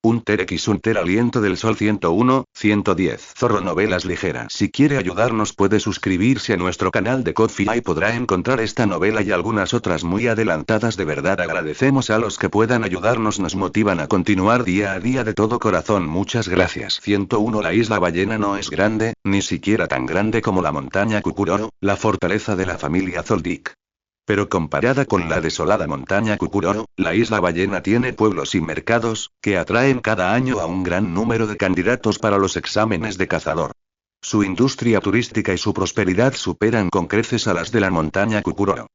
Un ter aliento del sol 101, 110. Zorro novelas ligeras. Si quiere ayudarnos puede suscribirse a nuestro canal de Ko-fi y podrá encontrar esta novela y algunas otras muy adelantadas. De verdad agradecemos a los que puedan ayudarnos, nos motivan a continuar día a día de todo corazón. Muchas gracias. 101. La isla ballena no es grande, ni siquiera tan grande como la montaña Kukuroro, la fortaleza de la familia Zoldyck. Pero comparada con la desolada montaña Kukuroro, la isla ballena tiene pueblos y mercados, que atraen cada año a un gran número de candidatos para los exámenes de cazador. Su industria turística y su prosperidad superan con creces a las de la montaña Kukuroro.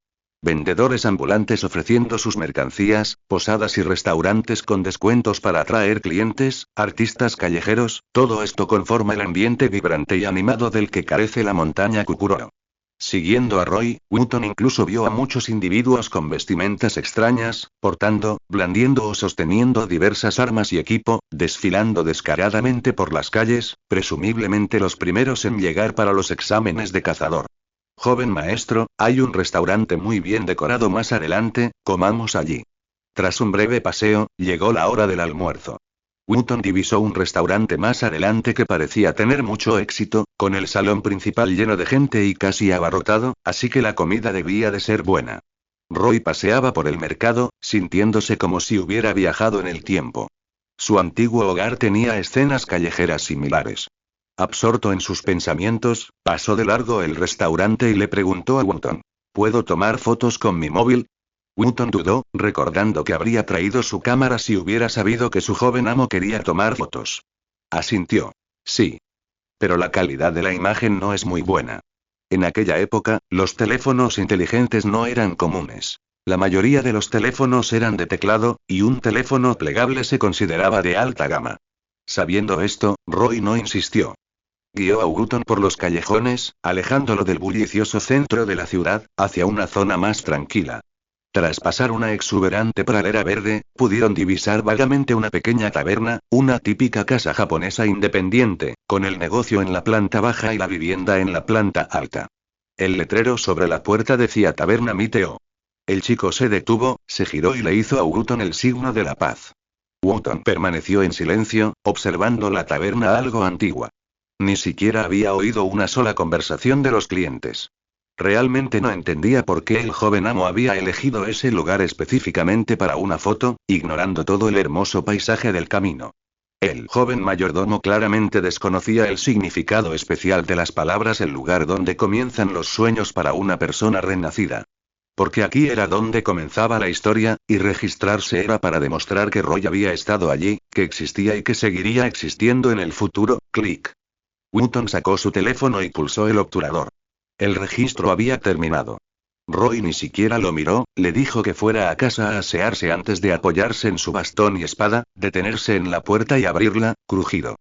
Vendedores ambulantes ofreciendo sus mercancías, posadas y restaurantes con descuentos para atraer clientes, artistas callejeros, todo esto conforma el ambiente vibrante y animado del que carece la montaña Kukuroro. Siguiendo a Roy, Wotton incluso vio a muchos individuos con vestimentas extrañas, portando, blandiendo o sosteniendo diversas armas y equipo, desfilando descaradamente por las calles, presumiblemente los primeros en llegar para los exámenes de cazador. Joven maestro, hay un restaurante muy bien decorado más adelante, comamos allí. Tras un breve paseo, llegó la hora del almuerzo. Wotton divisó un restaurante más adelante que parecía tener mucho éxito, con el salón principal lleno de gente y casi abarrotado, así que la comida debía de ser buena. Roy paseaba por el mercado, sintiéndose como si hubiera viajado en el tiempo. Su antiguo hogar tenía escenas callejeras similares. Absorto en sus pensamientos, pasó de largo el restaurante y le preguntó a Wotton: ¿puedo tomar fotos con mi móvil? Wotton dudó, recordando que habría traído su cámara si hubiera sabido que su joven amo quería tomar fotos. Asintió. Sí. Pero la calidad de la imagen no es muy buena. En aquella época, los teléfonos inteligentes no eran comunes. La mayoría de los teléfonos eran de teclado, y un teléfono plegable se consideraba de alta gama. Sabiendo esto, Roy no insistió. Guió a Wotton por los callejones, alejándolo del bullicioso centro de la ciudad, hacia una zona más tranquila. Tras pasar una exuberante pradera verde, pudieron divisar vagamente una pequeña taberna, una típica casa japonesa independiente, con el negocio en la planta baja y la vivienda en la planta alta. El letrero sobre la puerta decía Taberna Miteo. El chico se detuvo, se giró y le hizo a Wotton el signo de la paz. Wotton permaneció en silencio, observando la taberna algo antigua. Ni siquiera había oído una sola conversación de los clientes. Realmente no entendía por qué el joven amo había elegido ese lugar específicamente para una foto, ignorando todo el hermoso paisaje del camino. El joven mayordomo claramente desconocía el significado especial de las palabras el lugar donde comienzan los sueños para una persona renacida. Porque aquí era donde comenzaba la historia, y registrarse era para demostrar que Roy había estado allí, que existía y que seguiría existiendo en el futuro. Clic. Wotton sacó su teléfono y pulsó el obturador. El registro había terminado. Roy ni siquiera lo miró, le dijo que fuera a casa a asearse antes de apoyarse en su bastón y espada, detenerse en la puerta y abrirla, crujido.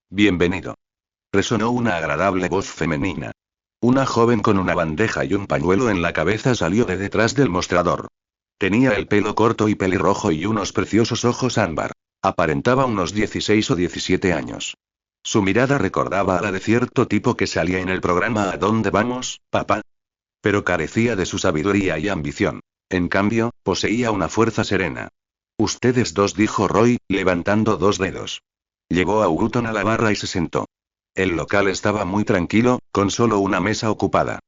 Bienvenido. Resonó una agradable voz femenina. Una joven con una bandeja y un pañuelo en la cabeza salió de detrás del mostrador. Tenía el pelo corto y pelirrojo y unos preciosos ojos ámbar. Aparentaba unos 16 o 17 años. Su mirada recordaba a la de cierto tipo que salía en el programa ¿A dónde vamos, papá? Pero carecía de su sabiduría y ambición. En cambio, poseía una fuerza serena. Ustedes dos, dijo Roy, levantando dos dedos. Llevó a Wotton a la barra y se sentó. El local estaba muy tranquilo, con solo una mesa ocupada.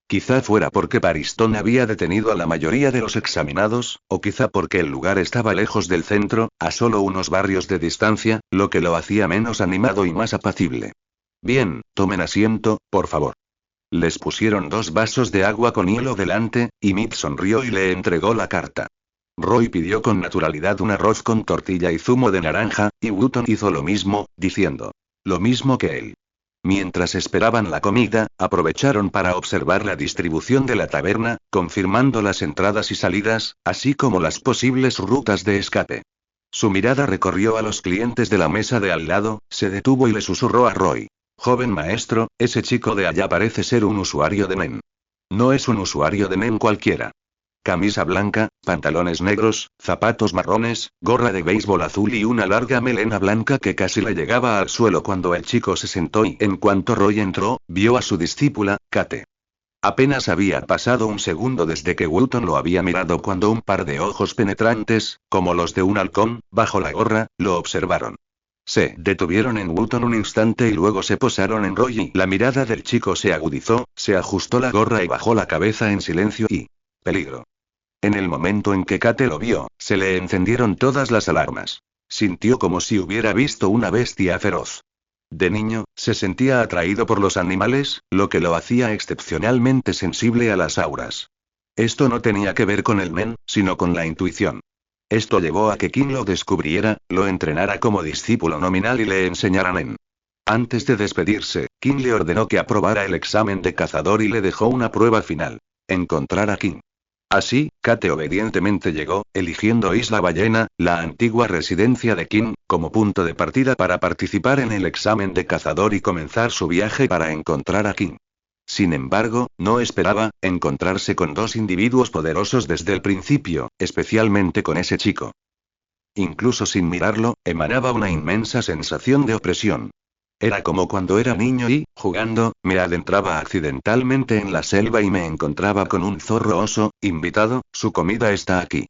Quizá fuera porque Pariston había detenido a la mayoría de los examinados, o quizá porque el lugar estaba lejos del centro, a solo unos barrios de distancia, lo que lo hacía menos animado y más apacible. Bien, tomen asiento, por favor. Les pusieron 2 vasos de agua con hielo delante, y Mick sonrió y le entregó la carta. Roy pidió con naturalidad un arroz con tortilla y zumo de naranja, y Wotton hizo lo mismo, diciendo lo mismo que él. Mientras esperaban la comida, aprovecharon para observar la distribución de la taberna, confirmando las entradas y salidas, así como las posibles rutas de escape. Su mirada recorrió a los clientes de la mesa de al lado, se detuvo y le susurró a Roy. Joven maestro, ese chico de allá parece ser un usuario de Men. No es un usuario de Men cualquiera. Camisa blanca, pantalones negros, zapatos marrones, gorra de béisbol azul y una larga melena blanca que casi le llegaba al suelo cuando el chico se sentó y en cuanto Roy entró, vio a su discípula, Kate. Apenas había pasado un segundo desde que Wooton lo había mirado cuando un par de ojos penetrantes, como los de un halcón, bajo la gorra, lo observaron. Se detuvieron en Wooton un instante y luego se posaron en Roy y la mirada del chico se agudizó, se ajustó la gorra y bajó la cabeza en silencio y... peligro. En el momento en que Kate lo vio, se le encendieron todas las alarmas. Sintió como si hubiera visto una bestia feroz. De niño, se sentía atraído por los animales, lo que lo hacía excepcionalmente sensible a las auras. Esto no tenía que ver con el men, sino con la intuición. Esto llevó a que Kim lo descubriera, lo entrenara como discípulo nominal y le enseñara Nen. Antes de despedirse, Kim le ordenó que aprobara el examen de cazador y le dejó una prueba final: encontrar a Kim. Así, Kate obedientemente llegó, eligiendo Isla Ballena, la antigua residencia de Kim, como punto de partida para participar en el examen de cazador y comenzar su viaje para encontrar a Kim. Sin embargo, no esperaba encontrarse con dos individuos poderosos desde el principio, especialmente con ese chico. Incluso sin mirarlo, emanaba una inmensa sensación de opresión. Era como cuando era niño y, jugando, me adentraba accidentalmente en la selva y me encontraba con un zorro oso. Invitado, su comida está aquí.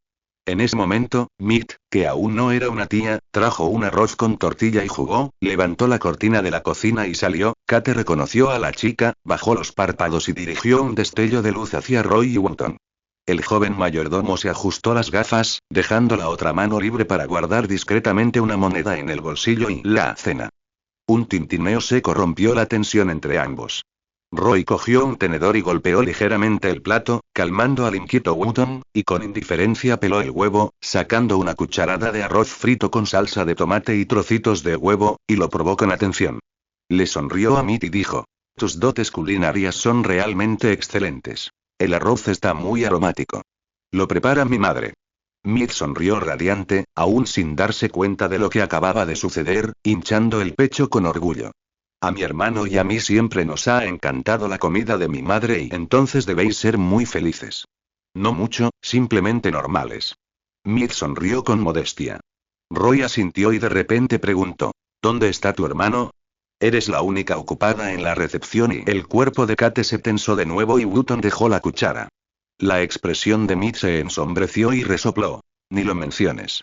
En ese momento, Mit, que aún no era una tía, trajo un arroz con tortilla y jugó, levantó la cortina de la cocina y salió. Kate reconoció a la chica, bajó los párpados y dirigió un destello de luz hacia Roy y Wotton. El joven mayordomo se ajustó las gafas, dejando la otra mano libre para guardar discretamente una moneda en el bolsillo y la cena. Un tintineo seco rompió la tensión entre ambos. Roy cogió un tenedor y golpeó ligeramente el plato, calmando al inquieto Wooton, y con indiferencia peló el huevo, sacando una cucharada de arroz frito con salsa de tomate y trocitos de huevo, y lo probó con atención. Le sonrió a Mit y dijo: tus dotes culinarias son realmente excelentes. El arroz está muy aromático. Lo prepara mi madre. Mit sonrió radiante, aún sin darse cuenta de lo que acababa de suceder, hinchando el pecho con orgullo. A mi hermano y a mí siempre nos ha encantado la comida de mi madre y entonces debéis ser muy felices. No mucho, simplemente normales. Mit sonrió con modestia. Roy asintió y de repente preguntó: ¿dónde está tu hermano? Eres la única ocupada en la recepción y el cuerpo de Kate se tensó de nuevo y Wooton dejó la cuchara. La expresión de Mit se ensombreció y resopló. Ni lo menciones.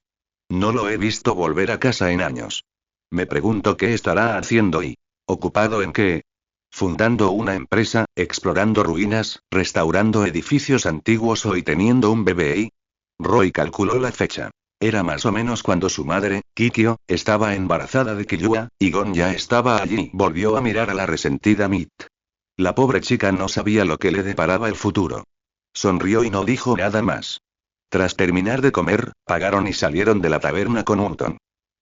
No lo he visto volver a casa en años. Me pregunto qué estará haciendo y... ¿ocupado en qué? Fundando una empresa, explorando ruinas, restaurando edificios antiguos o y teniendo un bebé y... Roy calculó la fecha. Era más o menos cuando su madre, Kikyo, estaba embarazada de Killua, y Gon ya estaba allí. Volvió a mirar a la resentida Mit. La pobre chica no sabía lo que le deparaba el futuro. Sonrió y no dijo nada más. Tras terminar de comer, pagaron y salieron de la taberna con Wooton.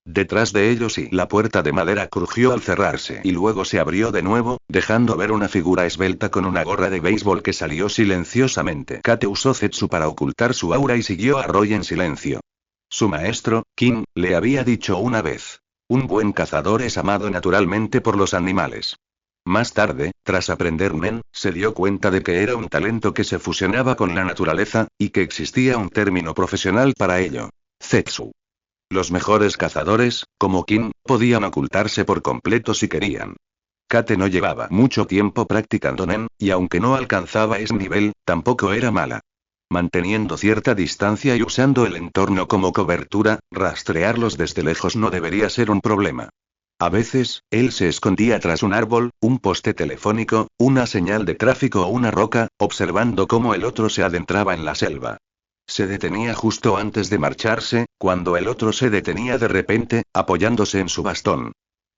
Detrás de ellos y la puerta de madera crujió al cerrarse y luego se abrió de nuevo, dejando ver una figura esbelta con una gorra de béisbol que salió silenciosamente. Kate usó Zetsu para ocultar su aura y siguió a Roy en silencio. Su maestro, Kim, le había dicho una vez: un buen cazador es amado naturalmente por los animales. Más tarde, tras aprender Nen, se dio cuenta de que era un talento que se fusionaba con la naturaleza, y que existía un término profesional para ello: Zetsu. Los mejores cazadores, como Kim, podían ocultarse por completo si querían. Kate no llevaba mucho tiempo practicando Nen, y aunque no alcanzaba ese nivel, tampoco era mala. Manteniendo cierta distancia y usando el entorno como cobertura, rastrearlos desde lejos no debería ser un problema. A veces, él se escondía tras un árbol, un poste telefónico, una señal de tráfico o una roca, observando cómo el otro se adentraba en la selva. Se detenía justo antes de marcharse, cuando el otro se detenía de repente, apoyándose en su bastón.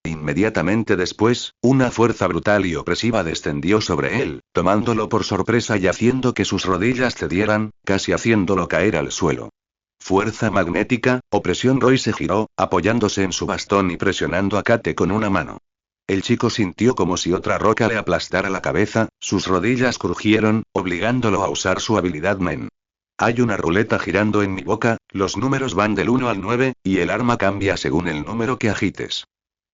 Inmediatamente después, una fuerza brutal y opresiva descendió sobre él, tomándolo por sorpresa y haciendo que sus rodillas cedieran, casi haciéndolo caer al suelo. Fuerza magnética, opresión. Roy se giró, apoyándose en su bastón y presionando a Kate con una mano. El chico sintió como si otra roca le aplastara la cabeza, sus rodillas crujieron, obligándolo a usar su habilidad Nen. Hay una ruleta girando en mi boca, los números van del 1 al 9, y el arma cambia según el número que agites.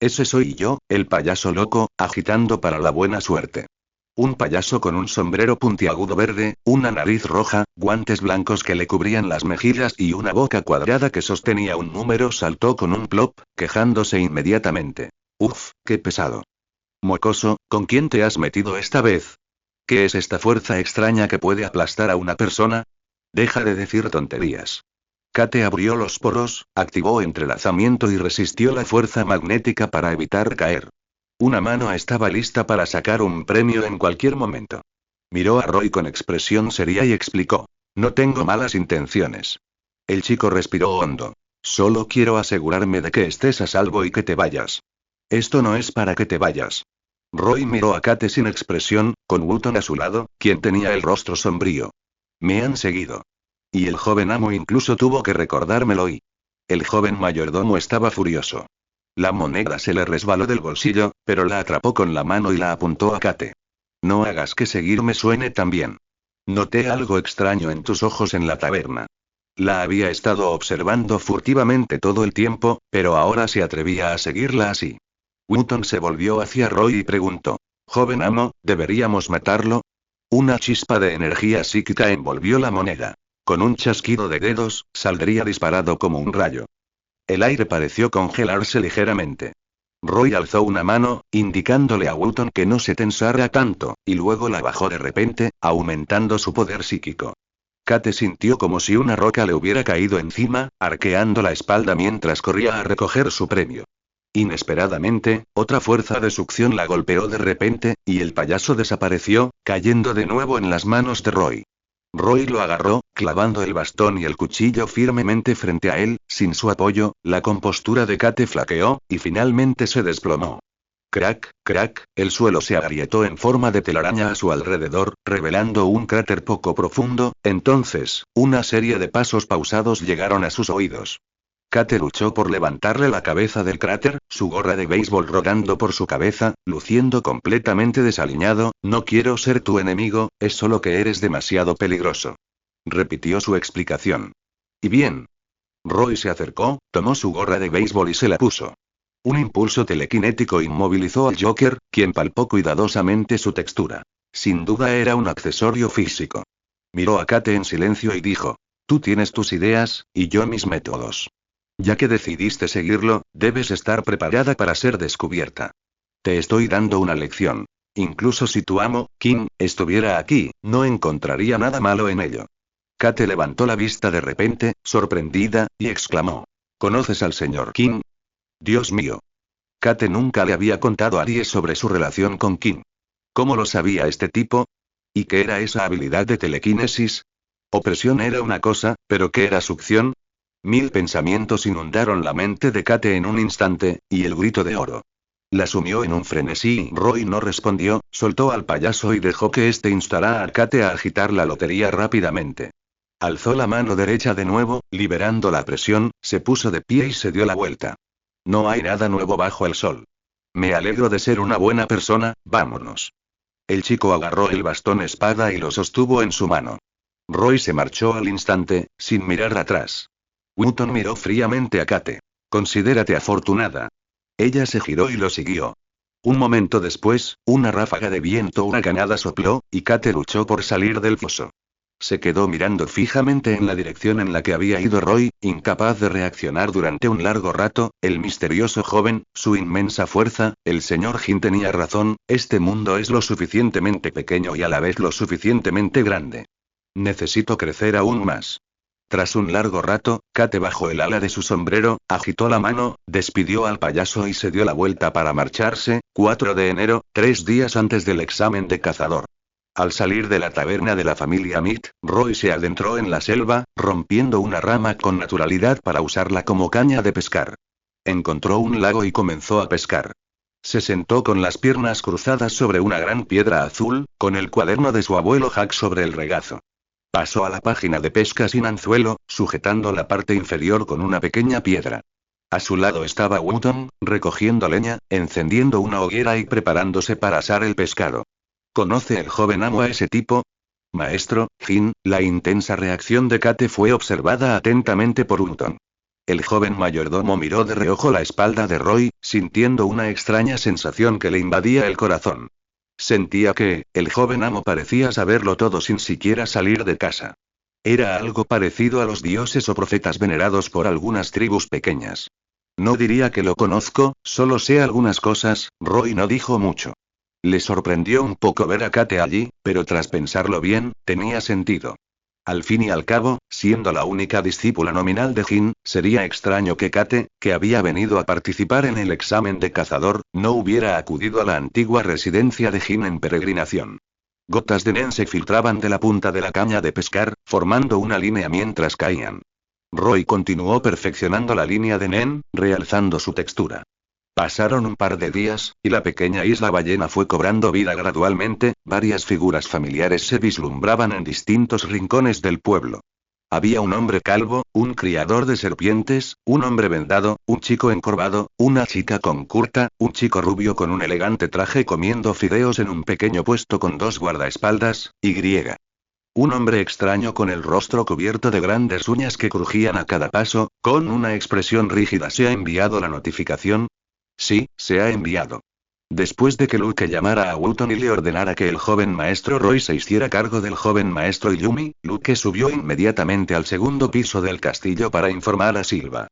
Ese soy yo, el payaso loco, agitando para la buena suerte. Un payaso con un sombrero puntiagudo verde, una nariz roja, guantes blancos que le cubrían las mejillas y una boca cuadrada que sostenía un número saltó con un plop, quejándose inmediatamente. Uf, qué pesado. Mocoso, ¿con quién te has metido esta vez? ¿Qué es esta fuerza extraña que puede aplastar a una persona? Deja de decir tonterías. Kate abrió los poros, activó entrelazamiento y resistió la fuerza magnética para evitar caer. Una mano estaba lista para sacar un premio en cualquier momento. Miró a Roy con expresión seria y explicó. No tengo malas intenciones. El chico respiró hondo. Solo quiero asegurarme de que estés a salvo y que te vayas. Esto no es para que te vayas. Roy miró a Kate sin expresión, con Wooton a su lado, quien tenía el rostro sombrío. Me han seguido. Y el joven amo incluso tuvo que recordármelo y... El joven mayordomo estaba furioso. La moneda se le resbaló del bolsillo, pero la atrapó con la mano y la apuntó a Kate. No hagas que seguirme suene tan bien. Noté algo extraño en tus ojos en la taberna. La había estado observando furtivamente todo el tiempo, pero ahora se atrevía a seguirla así. Wooton se volvió hacia Roy y preguntó. Joven amo, ¿deberíamos matarlo? Una chispa de energía psíquica envolvió la moneda. Con un chasquido de dedos, saldría disparado como un rayo. El aire pareció congelarse ligeramente. Roy alzó una mano, indicándole a Wooton que no se tensara tanto, y luego la bajó de repente, aumentando su poder psíquico. Kate sintió como si una roca le hubiera caído encima, arqueando la espalda mientras corría a recoger su premio. Inesperadamente, otra fuerza de succión la golpeó de repente, y el payaso desapareció, cayendo de nuevo en las manos de Roy. Roy lo agarró, clavando el bastón y el cuchillo firmemente frente a él. Sin su apoyo, la compostura de Kate flaqueó, y finalmente se desplomó. Crack, crack, el suelo se agrietó en forma de telaraña a su alrededor, revelando un cráter poco profundo. Entonces, una serie de pasos pausados llegaron a sus oídos. Kate luchó por levantarle la cabeza del cráter, su gorra de béisbol rodando por su cabeza, luciendo completamente desaliñado. No quiero ser tu enemigo, es solo que eres demasiado peligroso. Repitió su explicación. ¿Y bien? Roy se acercó, tomó su gorra de béisbol y se la puso. Un impulso telequinético inmovilizó al Joker, quien palpó cuidadosamente su textura. Sin duda era un accesorio físico. Miró a Kate en silencio y dijo. Tú tienes tus ideas, y yo mis métodos. Ya que decidiste seguirlo, debes estar preparada para ser descubierta. Te estoy dando una lección. Incluso si tu amo, King, estuviera aquí, no encontraría nada malo en ello. Kate levantó la vista de repente, sorprendida, y exclamó. ¿Conoces al señor King? Dios mío. Kate nunca le había contado a Aries sobre su relación con King. ¿Cómo lo sabía este tipo? ¿Y qué era esa habilidad de telequinesis? Opresión era una cosa, pero ¿qué era succión? 1000 pensamientos inundaron la mente de Kate en un instante, y el grito de oro. La sumió en un frenesí. Roy no respondió, soltó al payaso y dejó que éste instara a Kate a agitar la lotería rápidamente. Alzó la mano derecha de nuevo, liberando la presión, se puso de pie y se dio la vuelta. No hay nada nuevo bajo el sol. Me alegro de ser una buena persona, vámonos. El chico agarró el bastón espada y lo sostuvo en su mano. Roy se marchó al instante, sin mirar atrás. Wooton miró fríamente a Kate. Considérate afortunada. Ella se giró y lo siguió. Un momento después, una ráfaga de viento huracanada sopló, y Kate luchó por salir del foso. Se quedó mirando fijamente en la dirección en la que había ido Roy, incapaz de reaccionar durante un largo rato. El misterioso joven, su inmensa fuerza. El señor Jin tenía razón, este mundo es lo suficientemente pequeño y a la vez lo suficientemente grande. Necesito crecer aún más. Tras un largo rato, Kate bajó el ala de su sombrero, agitó la mano, despidió al payaso y se dio la vuelta para marcharse. 4 de enero, 3 días antes del examen de cazador. Al salir de la taberna de la familia Mead, Roy se adentró en la selva, rompiendo una rama con naturalidad para usarla como caña de pescar. Encontró un lago y comenzó a pescar. Se sentó con las piernas cruzadas sobre una gran piedra azul, con el cuaderno de su abuelo Jack sobre el regazo. Pasó a la página de pesca sin anzuelo, sujetando la parte inferior con una pequeña piedra. A su lado estaba Wooton, recogiendo leña, encendiendo una hoguera y preparándose para asar el pescado. ¿Conoce el joven amo a ese tipo? Maestro, Jin. La intensa reacción de Kate fue observada atentamente por Wooton. El joven mayordomo miró de reojo la espalda de Roy, sintiendo una extraña sensación que le invadía el corazón. Sentía que, el joven amo parecía saberlo todo sin siquiera salir de casa. Era algo parecido a los dioses o profetas venerados por algunas tribus pequeñas. No diría que lo conozco, solo sé algunas cosas. Roy no dijo mucho. Le sorprendió un poco ver a Kate allí, pero tras pensarlo bien, tenía sentido. Al fin y al cabo, siendo la única discípula nominal de Jin, sería extraño que Kate, que había venido a participar en el examen de cazador, no hubiera acudido a la antigua residencia de Jin en peregrinación. Gotas de nen se filtraban de la punta de la caña de pescar, formando una línea mientras caían. Roy continuó perfeccionando la línea de nen, realzando su textura. Pasaron un par de días, y la pequeña isla ballena fue cobrando vida gradualmente, varias figuras familiares se vislumbraban en distintos rincones del pueblo. Había un hombre calvo, un criador de serpientes, un hombre vendado, un chico encorvado, una chica con curta, un chico rubio con un elegante traje comiendo fideos en un pequeño puesto con dos guardaespaldas, un hombre extraño con el rostro cubierto de grandes uñas que crujían a cada paso, con una expresión rígida. ¿Se ha enviado la notificación? Sí, se ha enviado. Después de que Luke llamara a Wooton y le ordenara que el joven maestro Roy se hiciera cargo del joven maestro Yumi, Luke subió inmediatamente al segundo piso del castillo para informar a Silva.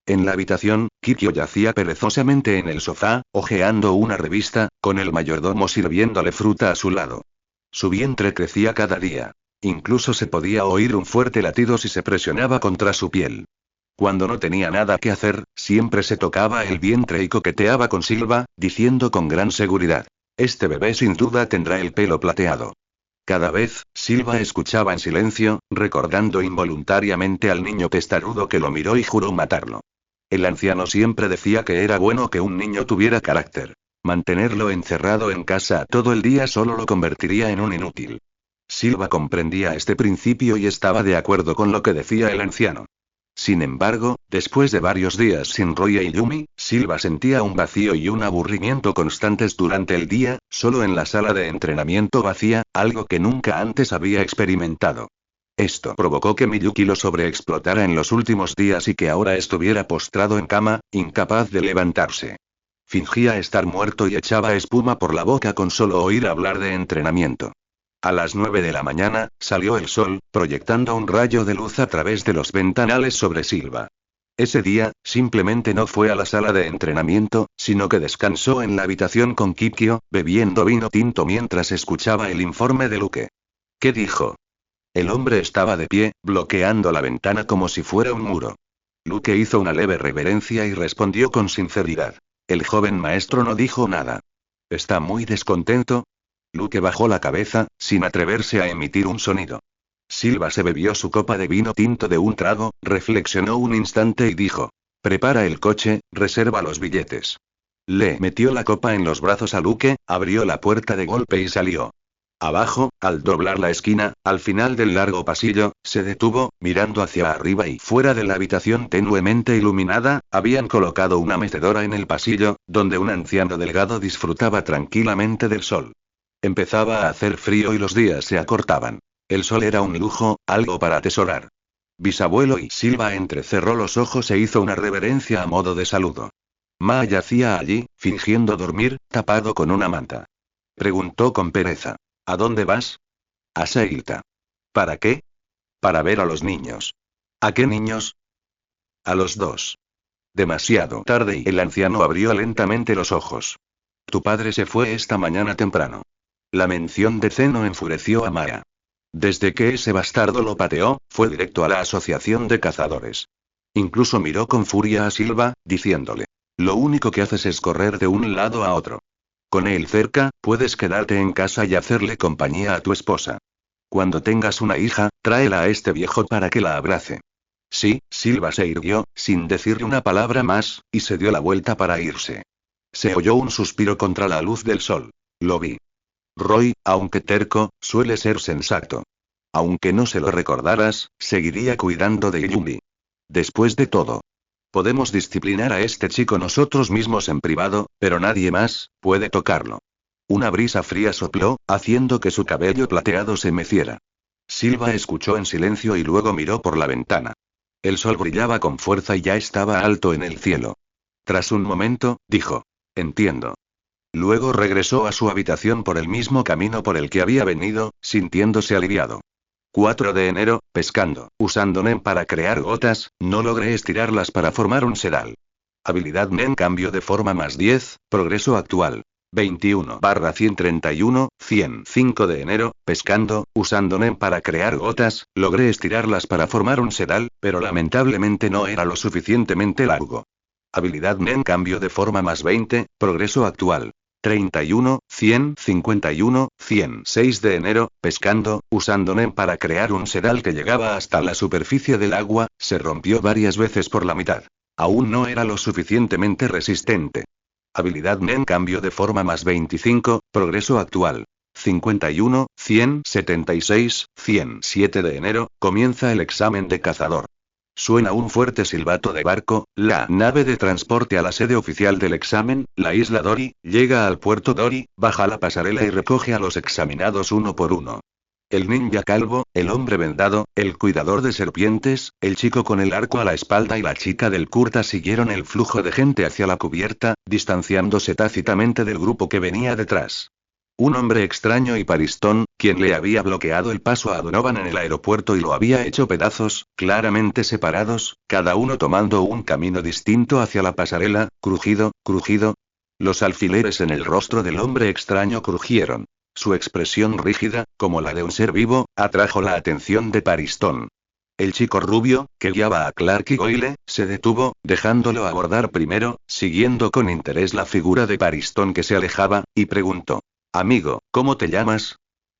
En la habitación, Kikyo yacía perezosamente en el sofá, hojeando una revista, con el mayordomo sirviéndole fruta a su lado. Su vientre crecía cada día. Incluso se podía oír un fuerte latido si se presionaba contra su piel. Cuando no tenía nada que hacer, siempre se tocaba el vientre y coqueteaba con Silva, diciendo con gran seguridad: este bebé sin duda tendrá el pelo plateado. Cada vez, Silva escuchaba en silencio, recordando involuntariamente al niño testarudo que lo miró y juró matarlo. El anciano siempre decía que era bueno que un niño tuviera carácter. Mantenerlo encerrado en casa todo el día solo lo convertiría en un inútil. Silva comprendía este principio y estaba de acuerdo con lo que decía el anciano. Sin embargo, después de varios días sin Roy y Yumi, Silva sentía un vacío y un aburrimiento constantes durante el día, solo en la sala de entrenamiento vacía, algo que nunca antes había experimentado. Esto provocó que Miyuki lo sobreexplotara en los últimos días y que ahora estuviera postrado en cama, incapaz de levantarse. Fingía estar muerto y echaba espuma por la boca con solo oír hablar de entrenamiento. A las 9 de la mañana, salió el sol, proyectando un rayo de luz a través de los ventanales sobre Silva. Ese día, simplemente no fue a la sala de entrenamiento, sino que descansó en la habitación con Kikyo, bebiendo vino tinto mientras escuchaba el informe de Luke. ¿Qué dijo? El hombre estaba de pie, bloqueando la ventana como si fuera un muro. Luke hizo una leve reverencia y respondió con sinceridad. El joven maestro no dijo nada. ¿Está muy descontento? Luke bajó la cabeza, sin atreverse a emitir un sonido. Silva se bebió su copa de vino tinto de un trago, reflexionó un instante y dijo: prepara el coche, reserva los billetes. Le metió la copa en los brazos a Luke, abrió la puerta de golpe y salió. Abajo, al doblar la esquina, al final del largo pasillo, se detuvo, mirando hacia arriba y fuera de la habitación tenuemente iluminada, habían colocado una mecedora en el pasillo, donde un anciano delgado disfrutaba tranquilamente del sol. Empezaba a hacer frío y los días se acortaban. El sol era un lujo, algo para atesorar. Bisabuelo y Silva entrecerró los ojos e hizo una reverencia a modo de saludo. Ma yacía allí, fingiendo dormir, tapado con una manta. Preguntó con pereza: ¿a dónde vas? A Seilta. ¿Para qué? Para ver a los niños. ¿A qué niños? A los dos. Demasiado tarde y el anciano abrió lentamente los ojos. Tu padre se fue esta mañana temprano. La mención de Zeno enfureció a Maya. Desde que ese bastardo lo pateó, fue directo a la asociación de cazadores. Incluso miró con furia a Silva, diciéndole: lo único que haces es correr de un lado a otro. Con él cerca, puedes quedarte en casa y hacerle compañía a tu esposa. Cuando tengas una hija, tráela a este viejo para que la abrace. Sí, Silva se irguió, sin decirle una palabra más, y se dio la vuelta para irse. Se oyó un suspiro contra la luz del sol. Lo vi. Roy, aunque terco, suele ser sensato. Aunque no se lo recordaras, seguiría cuidando de Yumi. Después de todo, podemos disciplinar a este chico nosotros mismos en privado, pero nadie más puede tocarlo. Una brisa fría sopló, haciendo que su cabello plateado se meciera. Silva escuchó en silencio y luego miró por la ventana. El sol brillaba con fuerza y ya estaba alto en el cielo. Tras un momento, dijo: entiendo. Luego regresó a su habitación por el mismo camino por el que había venido, sintiéndose aliviado. 4 de enero, pescando. Usando Nen para crear gotas, no logré estirarlas para formar un sedal. Habilidad Nen cambio de forma +10, progreso actual. 21/131, 100. 5 de enero, pescando, usando NEM para crear gotas, logré estirarlas para formar un sedal, pero lamentablemente no era lo suficientemente largo. Habilidad NEM cambio de forma más 20, progreso actual. 31, 100, 51, 100. 6 de enero, pescando, usando NEM para crear un sedal que llegaba hasta la superficie del agua, se rompió varias veces por la mitad. Aún no era lo suficientemente resistente. Habilidad NEM cambio de forma más 25, progreso actual. 51, 100, 76, 100. 7 de enero, comienza el examen de cazador. Suena un fuerte silbato de barco, la nave de transporte a la sede oficial del examen, la isla Dory, llega al puerto Dory, baja la pasarela y recoge a los examinados uno por uno. El ninja calvo, el hombre vendado, el cuidador de serpientes, el chico con el arco a la espalda y la chica del kurta siguieron el flujo de gente hacia la cubierta, distanciándose tácitamente del grupo que venía detrás. Un hombre extraño y Paristón, quien le había bloqueado el paso a Donovan en el aeropuerto y lo había hecho pedazos, claramente separados, cada uno tomando un camino distinto hacia la pasarela, crujido, crujido. Los alfileres en el rostro del hombre extraño crujieron. Su expresión rígida, como la de un ser vivo, atrajo la atención de Paristón. El chico rubio, que guiaba a Clark y Goyle, se detuvo, dejándolo abordar primero, siguiendo con interés la figura de Paristón que se alejaba, y preguntó: «Amigo, ¿cómo te llamas?»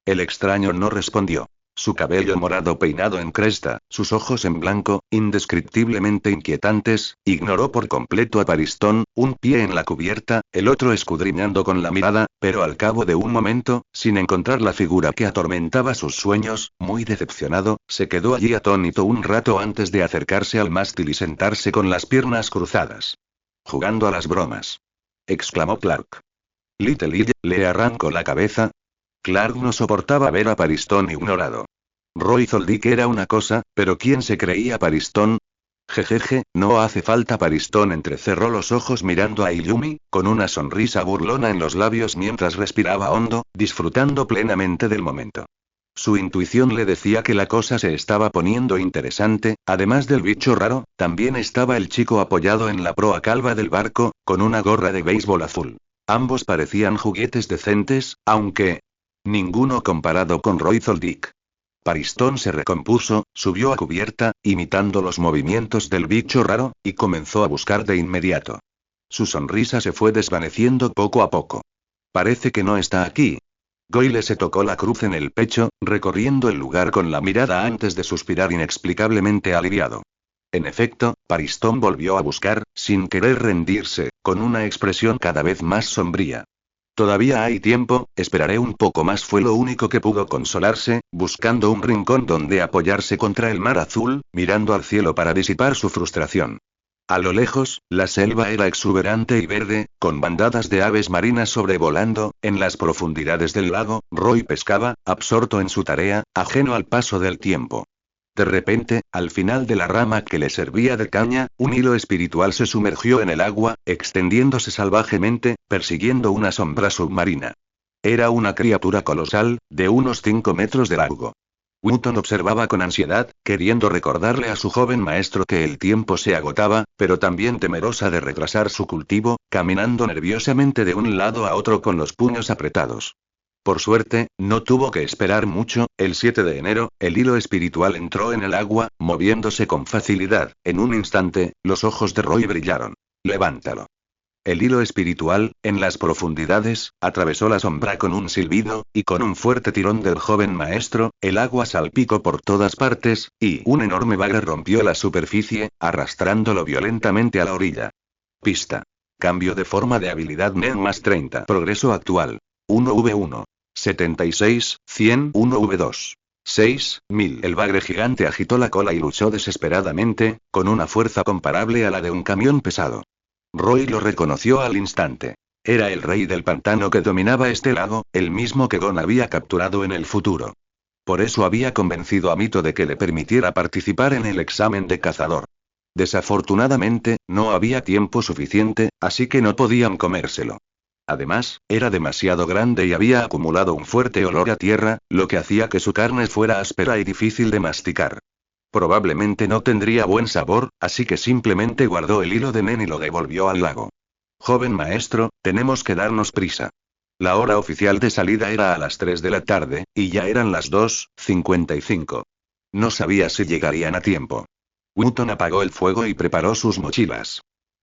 El extraño no respondió. Su cabello morado peinado en cresta, sus ojos en blanco, indescriptiblemente inquietantes, ignoró por completo a Paristón, un pie en la cubierta, el otro escudriñando con la mirada, pero al cabo de un momento, sin encontrar la figura que atormentaba sus sueños, muy decepcionado, se quedó allí atónito un rato antes de acercarse al mástil y sentarse con las piernas cruzadas. «Jugando a las bromas», exclamó Clark. Little le arrancó la cabeza. Clark no soportaba ver a Paristón ignorado. Roy Zoldyck era una cosa, pero ¿quién se creía Paristón? Jejeje, no hace falta. Paristón entrecerró los ojos mirando a Illumi, con una sonrisa burlona en los labios mientras respiraba hondo, disfrutando plenamente del momento. Su intuición le decía que la cosa se estaba poniendo interesante, además del bicho raro, también estaba el chico apoyado en la proa calva del barco, con una gorra de béisbol azul. Ambos parecían juguetes decentes, aunque ninguno comparado con Roy Zoldyck. Paristón se recompuso, subió a cubierta, imitando los movimientos del bicho raro, y comenzó a buscar de inmediato. Su sonrisa se fue desvaneciendo poco a poco. Parece que no está aquí. Goyle se tocó la cruz en el pecho, recorriendo el lugar con la mirada antes de suspirar inexplicablemente aliviado. En efecto, Paristón volvió a buscar, sin querer rendirse, con una expresión cada vez más sombría. Todavía hay tiempo, esperaré un poco más, fue lo único que pudo consolarse, buscando un rincón donde apoyarse contra el mar azul, mirando al cielo para disipar su frustración. A lo lejos, la selva era exuberante y verde, con bandadas de aves marinas sobrevolando. En las profundidades del lago, Roy pescaba, absorto en su tarea, ajeno al paso del tiempo. De repente, al final de la rama que le servía de caña, un hilo espiritual se sumergió en el agua, extendiéndose salvajemente, persiguiendo una sombra submarina. Era una criatura colosal, de unos 5 metros de largo. Wotton observaba con ansiedad, queriendo recordarle a su joven maestro que el tiempo se agotaba, pero también temerosa de retrasar su cultivo, caminando nerviosamente de un lado a otro con los puños apretados. Por suerte, no tuvo que esperar mucho. El 7 de enero, el hilo espiritual entró en el agua, moviéndose con facilidad. En un instante, los ojos de Roy brillaron. «Levántalo». El hilo espiritual, en las profundidades, atravesó la sombra con un silbido, y con un fuerte tirón del joven maestro, el agua salpicó por todas partes, y un enorme bagre rompió la superficie, arrastrándolo violentamente a la orilla. Pista. Cambio de forma de habilidad NEM más 30. Progreso actual. 1v1. 76, 100, 1v2. 6, 1000. El bagre gigante agitó la cola y luchó desesperadamente, con una fuerza comparable a la de un camión pesado. Roy lo reconoció al instante. Era el rey del pantano que dominaba este lago, el mismo que Gon había capturado en el futuro. Por eso había convencido a Mito de que le permitiera participar en el examen de cazador. Desafortunadamente, no había tiempo suficiente, así que no podían comérselo. Además, era demasiado grande y había acumulado un fuerte olor a tierra, lo que hacía que su carne fuera áspera y difícil de masticar. Probablemente no tendría buen sabor, así que simplemente guardó el hilo de Nen y lo devolvió al lago. Joven maestro, tenemos que darnos prisa. La hora oficial de salida era a las 3 de la tarde, y ya eran las 2:55. No sabía si llegarían a tiempo. Wooton apagó el fuego y preparó sus mochilas.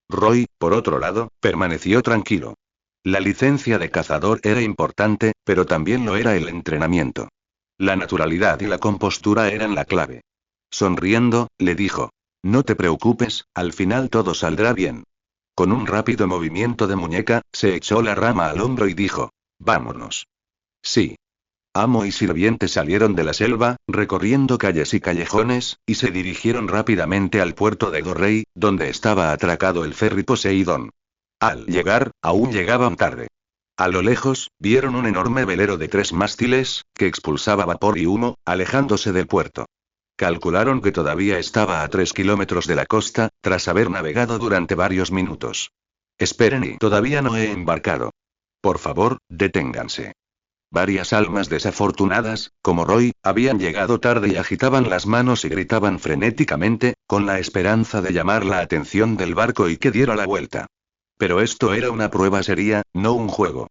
Roy, por otro lado, permaneció tranquilo. La licencia de cazador era importante, pero también lo era el entrenamiento. La naturalidad y la compostura eran la clave. Sonriendo, le dijo: no te preocupes, al final todo saldrá bien. Con un rápido movimiento de muñeca, se echó la rama al hombro y dijo: vámonos. Sí. Amo y sirviente salieron de la selva, recorriendo calles y callejones, y se dirigieron rápidamente al puerto de Gorrey, donde estaba atracado el ferry Poseidón. Al llegar, aún llegaban tarde. A lo lejos, vieron un enorme velero de 3 mástiles, que expulsaba vapor y humo, alejándose del puerto. Calcularon que todavía estaba a 3 kilómetros de la costa, tras haber navegado durante varios minutos. Esperen, y todavía no he embarcado. Por favor, deténganse. Varias almas desafortunadas, como Roy, habían llegado tarde y agitaban las manos y gritaban frenéticamente, con la esperanza de llamar la atención del barco y que diera la vuelta. Pero esto era una prueba seria, no un juego.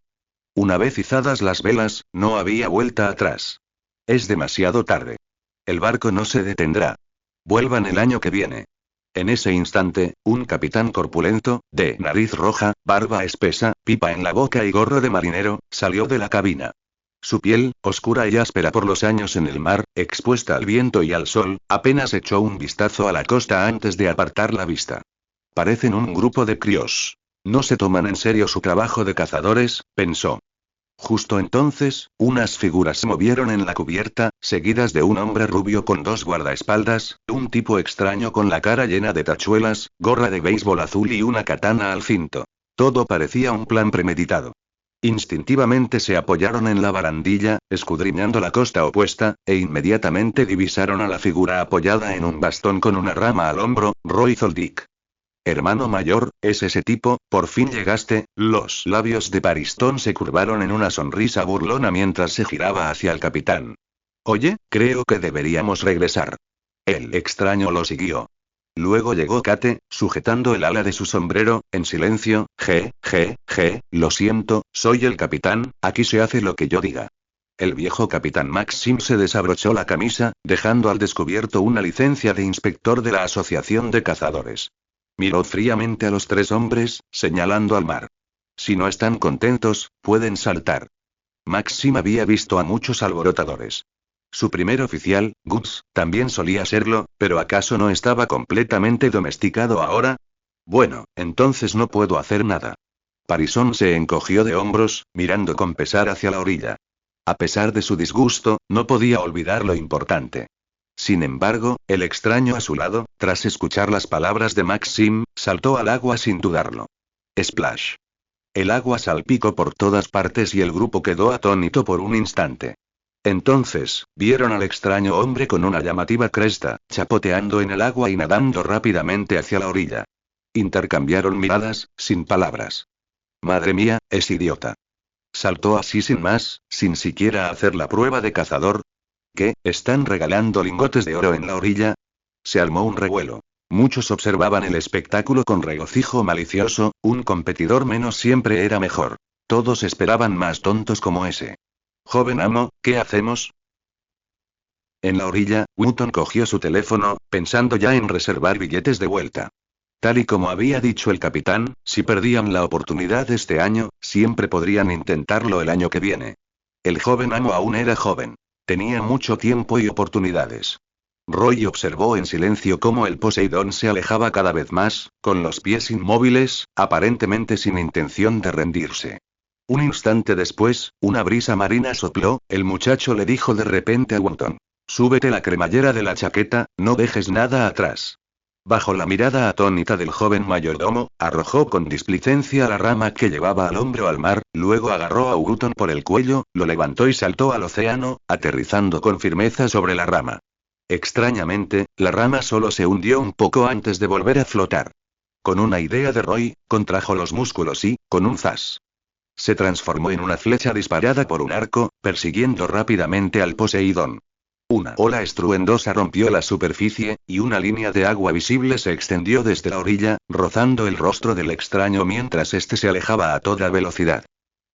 Una vez izadas las velas, no había vuelta atrás. Es demasiado tarde. El barco no se detendrá. Vuelvan el año que viene. En ese instante, un capitán corpulento, de nariz roja, barba espesa, pipa en la boca y gorro de marinero, salió de la cabina. Su piel, oscura y áspera por los años en el mar, expuesta al viento y al sol, apenas echó un vistazo a la costa antes de apartar la vista. Parecen un grupo de críos. No se toman en serio su trabajo de cazadores, pensó. Justo entonces, unas figuras se movieron en la cubierta, seguidas de un hombre rubio con 2 guardaespaldas, un tipo extraño con la cara llena de tachuelas, gorra de béisbol azul y una katana al cinto. Todo parecía un plan premeditado. Instintivamente se apoyaron en la barandilla, escudriñando la costa opuesta, e inmediatamente divisaron a la figura apoyada en un bastón con una rama al hombro, Roy Zoldyck. Hermano mayor, ¿es ese tipo? Por fin llegaste. Los labios de Paristón se curvaron en una sonrisa burlona mientras se giraba hacia el capitán. Oye, creo que deberíamos regresar. El extraño lo siguió. Luego llegó Kate, sujetando el ala de su sombrero, en silencio. Lo siento, soy el capitán, aquí se hace lo que yo diga. El viejo capitán Maxim se desabrochó la camisa, dejando al descubierto una licencia de inspector de la Asociación de Cazadores. Miró fríamente a los 3 hombres, señalando al mar. Si no están contentos, pueden saltar. Maxim había visto a muchos alborotadores. Su primer oficial, Guts, también solía serlo, pero ¿acaso no estaba completamente domesticado ahora? Bueno, entonces no puedo hacer nada. Parison se encogió de hombros, mirando con pesar hacia la orilla. A pesar de su disgusto, no podía olvidar lo importante. Sin embargo, el extraño a su lado, tras escuchar las palabras de Maxim, saltó al agua sin dudarlo. Splash. El agua salpicó por todas partes y el grupo quedó atónito por un instante. Entonces, vieron al extraño hombre con una llamativa cresta, chapoteando en el agua y nadando rápidamente hacia la orilla. Intercambiaron miradas, sin palabras. Madre mía, es idiota. Saltó así sin más, sin siquiera hacer la prueba de cazador. ¿Qué, están regalando lingotes de oro en la orilla? Se armó un revuelo. Muchos observaban el espectáculo con regocijo malicioso, un competidor menos siempre era mejor. Todos esperaban más tontos como ese. Joven amo, ¿qué hacemos? En la orilla, Wooton cogió su teléfono, pensando ya en reservar billetes de vuelta. Tal y como había dicho el capitán, si perdían la oportunidad este año, siempre podrían intentarlo el año que viene. El joven amo aún era joven. Tenía mucho tiempo y oportunidades. Roy observó en silencio cómo el Poseidón se alejaba cada vez más, con los pies inmóviles, aparentemente sin intención de rendirse. Un instante después, una brisa marina sopló, el muchacho le dijo de repente a Wooton. Súbete la cremallera de la chaqueta, no dejes nada atrás. Bajo la mirada atónita del joven mayordomo, arrojó con displicencia la rama que llevaba al hombro al mar, luego agarró a Wooton por el cuello, lo levantó y saltó al océano, aterrizando con firmeza sobre la rama. Extrañamente, la rama solo se hundió un poco antes de volver a flotar. Con una idea de Roy, contrajo los músculos y, con un zas, se transformó en una flecha disparada por un arco, persiguiendo rápidamente al Poseidón. Una ola estruendosa rompió la superficie, y una línea de agua visible se extendió desde la orilla, rozando el rostro del extraño mientras éste se alejaba a toda velocidad.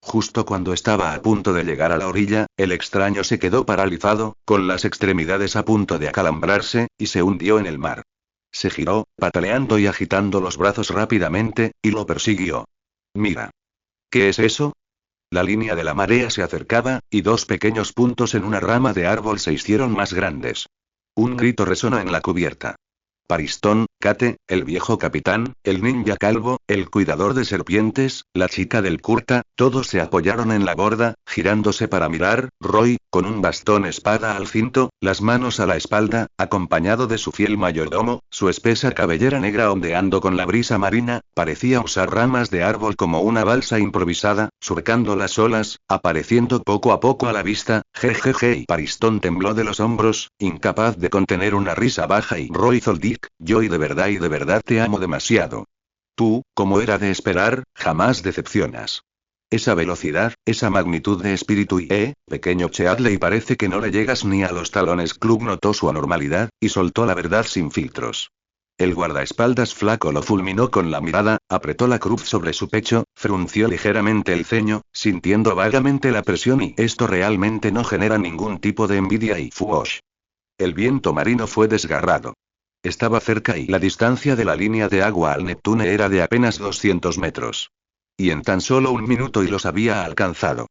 Justo cuando estaba a punto de llegar a la orilla, el extraño se quedó paralizado, con las extremidades a punto de acalambrarse, y se hundió en el mar. Se giró, pataleando y agitando los brazos rápidamente, y lo persiguió. Mira. ¿Qué es eso? La línea de la marea se acercaba, y dos pequeños puntos en una rama de árbol se hicieron más grandes. Un grito resonó en la cubierta. Paristón, Kate, el viejo capitán, el ninja calvo, el cuidador de serpientes, la chica del kurta, todos se apoyaron en la borda, girándose para mirar. Roy, con un bastón espada al cinto, las manos a la espalda, acompañado de su fiel mayordomo, su espesa cabellera negra ondeando con la brisa marina, parecía usar ramas de árbol como una balsa improvisada, surcando las olas, apareciendo poco a poco a la vista. Jejeje, y Paristón tembló de los hombros, incapaz de contener una risa baja y Roy Zoldyck, yo y de verdad te amo demasiado. Tú, como era de esperar, jamás decepcionas. Esa velocidad, esa magnitud de espíritu y, pequeño Cheadley, parece que no le llegas ni a los talones. Club notó su anormalidad, y soltó la verdad sin filtros. El guardaespaldas flaco lo fulminó con la mirada, apretó la cruz sobre su pecho, frunció ligeramente el ceño, sintiendo vagamente la presión y esto realmente no genera ningún tipo de envidia y fuosh. El viento marino fue desgarrado. Estaba cerca y la distancia de la línea de agua al Neptune era de apenas 200 metros. Y en tan solo un minuto y los había alcanzado.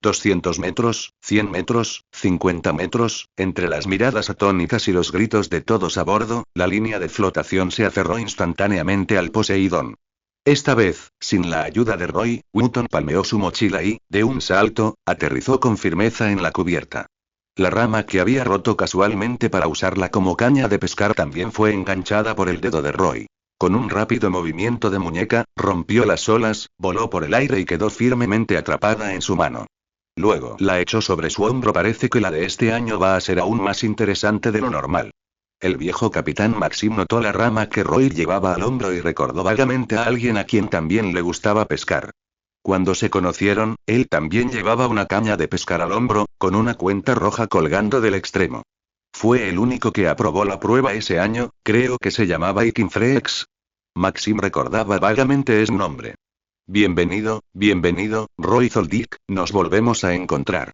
200 metros, 100 metros, 50 metros, entre las miradas atónitas y los gritos de todos a bordo, la línea de flotación se aferró instantáneamente al Poseidón. Esta vez, sin la ayuda de Roy, Wotton palmeó su mochila y, de un salto, aterrizó con firmeza en la cubierta. La rama que había roto casualmente para usarla como caña de pescar también fue enganchada por el dedo de Roy. Con un rápido movimiento de muñeca, rompió las olas, voló por el aire y quedó firmemente atrapada en su mano. Luego la echó sobre su hombro. Parece que la de este año va a ser aún más interesante de lo normal. El viejo capitán Maxim notó la rama que Roy llevaba al hombro y recordó vagamente a alguien a quien también le gustaba pescar. Cuando se conocieron, él también llevaba una caña de pescar al hombro, con una cuenta roja colgando del extremo. Fue el único que aprobó la prueba ese año, creo que se llamaba Ikinfrex. Maxim recordaba vagamente ese nombre. Bienvenido, Roy Zoldyck, nos volvemos a encontrar.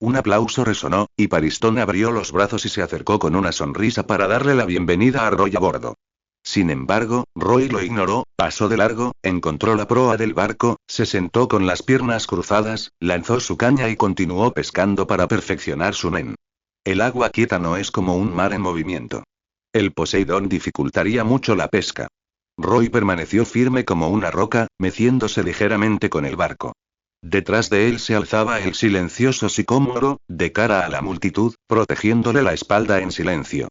Un aplauso resonó, y Paristón abrió los brazos y se acercó con una sonrisa para darle la bienvenida a Roy a bordo. Sin embargo, Roy lo ignoró, pasó de largo, encontró la proa del barco, se sentó con las piernas cruzadas, lanzó su caña y continuó pescando para perfeccionar su nen. El agua quieta no es como un mar en movimiento. El Poseidón dificultaría mucho la pesca. Roy permaneció firme como una roca, meciéndose ligeramente con el barco. Detrás de él se alzaba el silencioso sicómoro, de cara a la multitud, protegiéndole la espalda en silencio.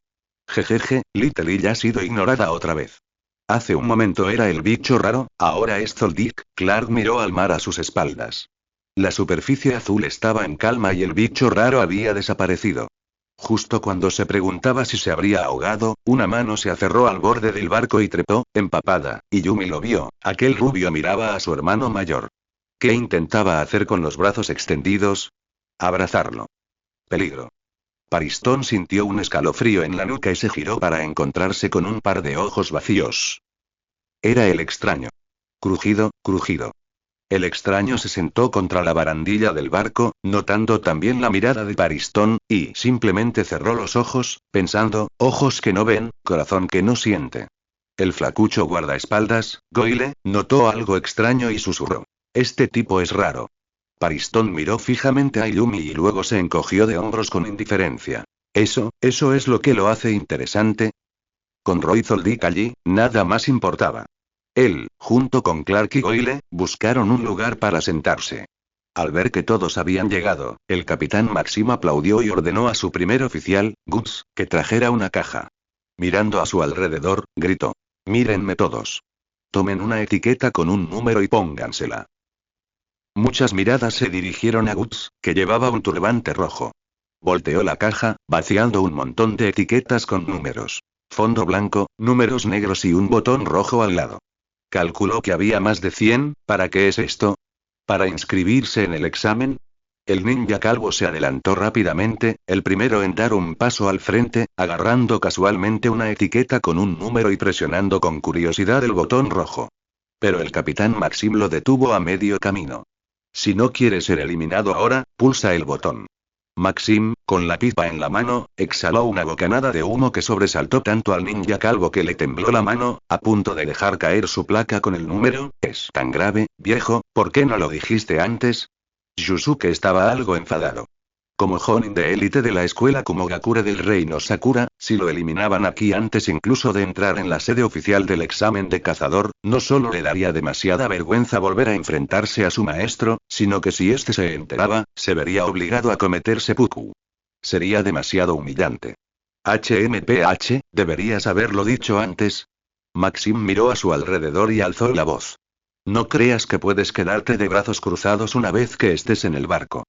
Jejeje, Little Lily ha sido ignorada otra vez. Hace un momento era el bicho raro, ahora es Zoldyck. Clark miró al mar a sus espaldas. La superficie azul estaba en calma y el bicho raro había desaparecido. Justo cuando se preguntaba si se habría ahogado, una mano se aferró al borde del barco y trepó, empapada, y Yumi lo vio. Aquel rubio miraba a su hermano mayor. ¿Qué intentaba hacer con los brazos extendidos? Abrazarlo. Peligro. Paristón sintió un escalofrío en la nuca y se giró para encontrarse con un par de ojos vacíos. Era el extraño. Crujido, crujido. El extraño se sentó contra la barandilla del barco, notando también la mirada de Paristón, y simplemente cerró los ojos, pensando, ojos que no ven, corazón que no siente. El flacucho guardaespaldas, Goyle, notó algo extraño y susurró. Este tipo es raro. Paristón miró fijamente a Yumi y luego se encogió de hombros con indiferencia. Eso es lo que lo hace interesante. Con Roy Zoldyck allí, nada más importaba. Él, junto con Clark y Goyle, buscaron un lugar para sentarse. Al ver que todos habían llegado, el capitán Maxim aplaudió y ordenó a su primer oficial, Gus, que trajera una caja. Mirando a su alrededor, gritó. Mírenme todos. Tomen una etiqueta con un número y póngansela. Muchas miradas se dirigieron a Gus, que llevaba un turbante rojo. Volteó la caja, vaciando un montón de etiquetas con números. Fondo blanco, números negros y un botón rojo al lado. Calculó que había más de 100, ¿para qué es esto? ¿Para inscribirse en el examen? El ninja calvo se adelantó rápidamente, el primero en dar un paso al frente, agarrando casualmente una etiqueta con un número y presionando con curiosidad el botón rojo. Pero el capitán Maxim lo detuvo a medio camino. Si no quiere ser eliminado ahora, pulsa el botón. Maxim, con la pipa en la mano, exhaló una bocanada de humo que sobresaltó tanto al ninja calvo que le tembló la mano, a punto de dejar caer su placa con el número. ¿Es tan grave, viejo? ¿Por qué no lo dijiste antes? Yusuke estaba algo enfadado. Como Jonin de élite de la escuela Kumogakure del reino Sakura, si lo eliminaban aquí antes incluso de entrar en la sede oficial del examen de cazador, no solo le daría demasiada vergüenza volver a enfrentarse a su maestro, sino que si éste se enteraba, se vería obligado a cometer seppuku. Sería demasiado humillante. HMPH, deberías haberlo dicho antes. Maxim miró a su alrededor y alzó la voz. No creas que puedes quedarte de brazos cruzados una vez que estés en el barco.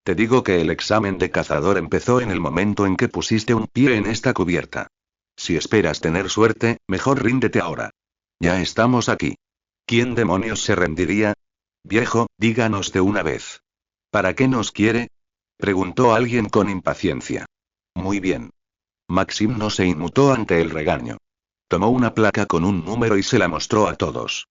Te digo que el examen de cazador empezó en el momento en que pusiste un pie en esta cubierta. Si esperas tener suerte, mejor ríndete ahora. Ya estamos aquí. ¿Quién demonios se rendiría? Viejo, díganos de una vez. ¿Para qué nos quiere? Preguntó alguien con impaciencia. Muy bien. Maxim no se inmutó ante el regaño. Tomó una placa con un número y se la mostró a todos.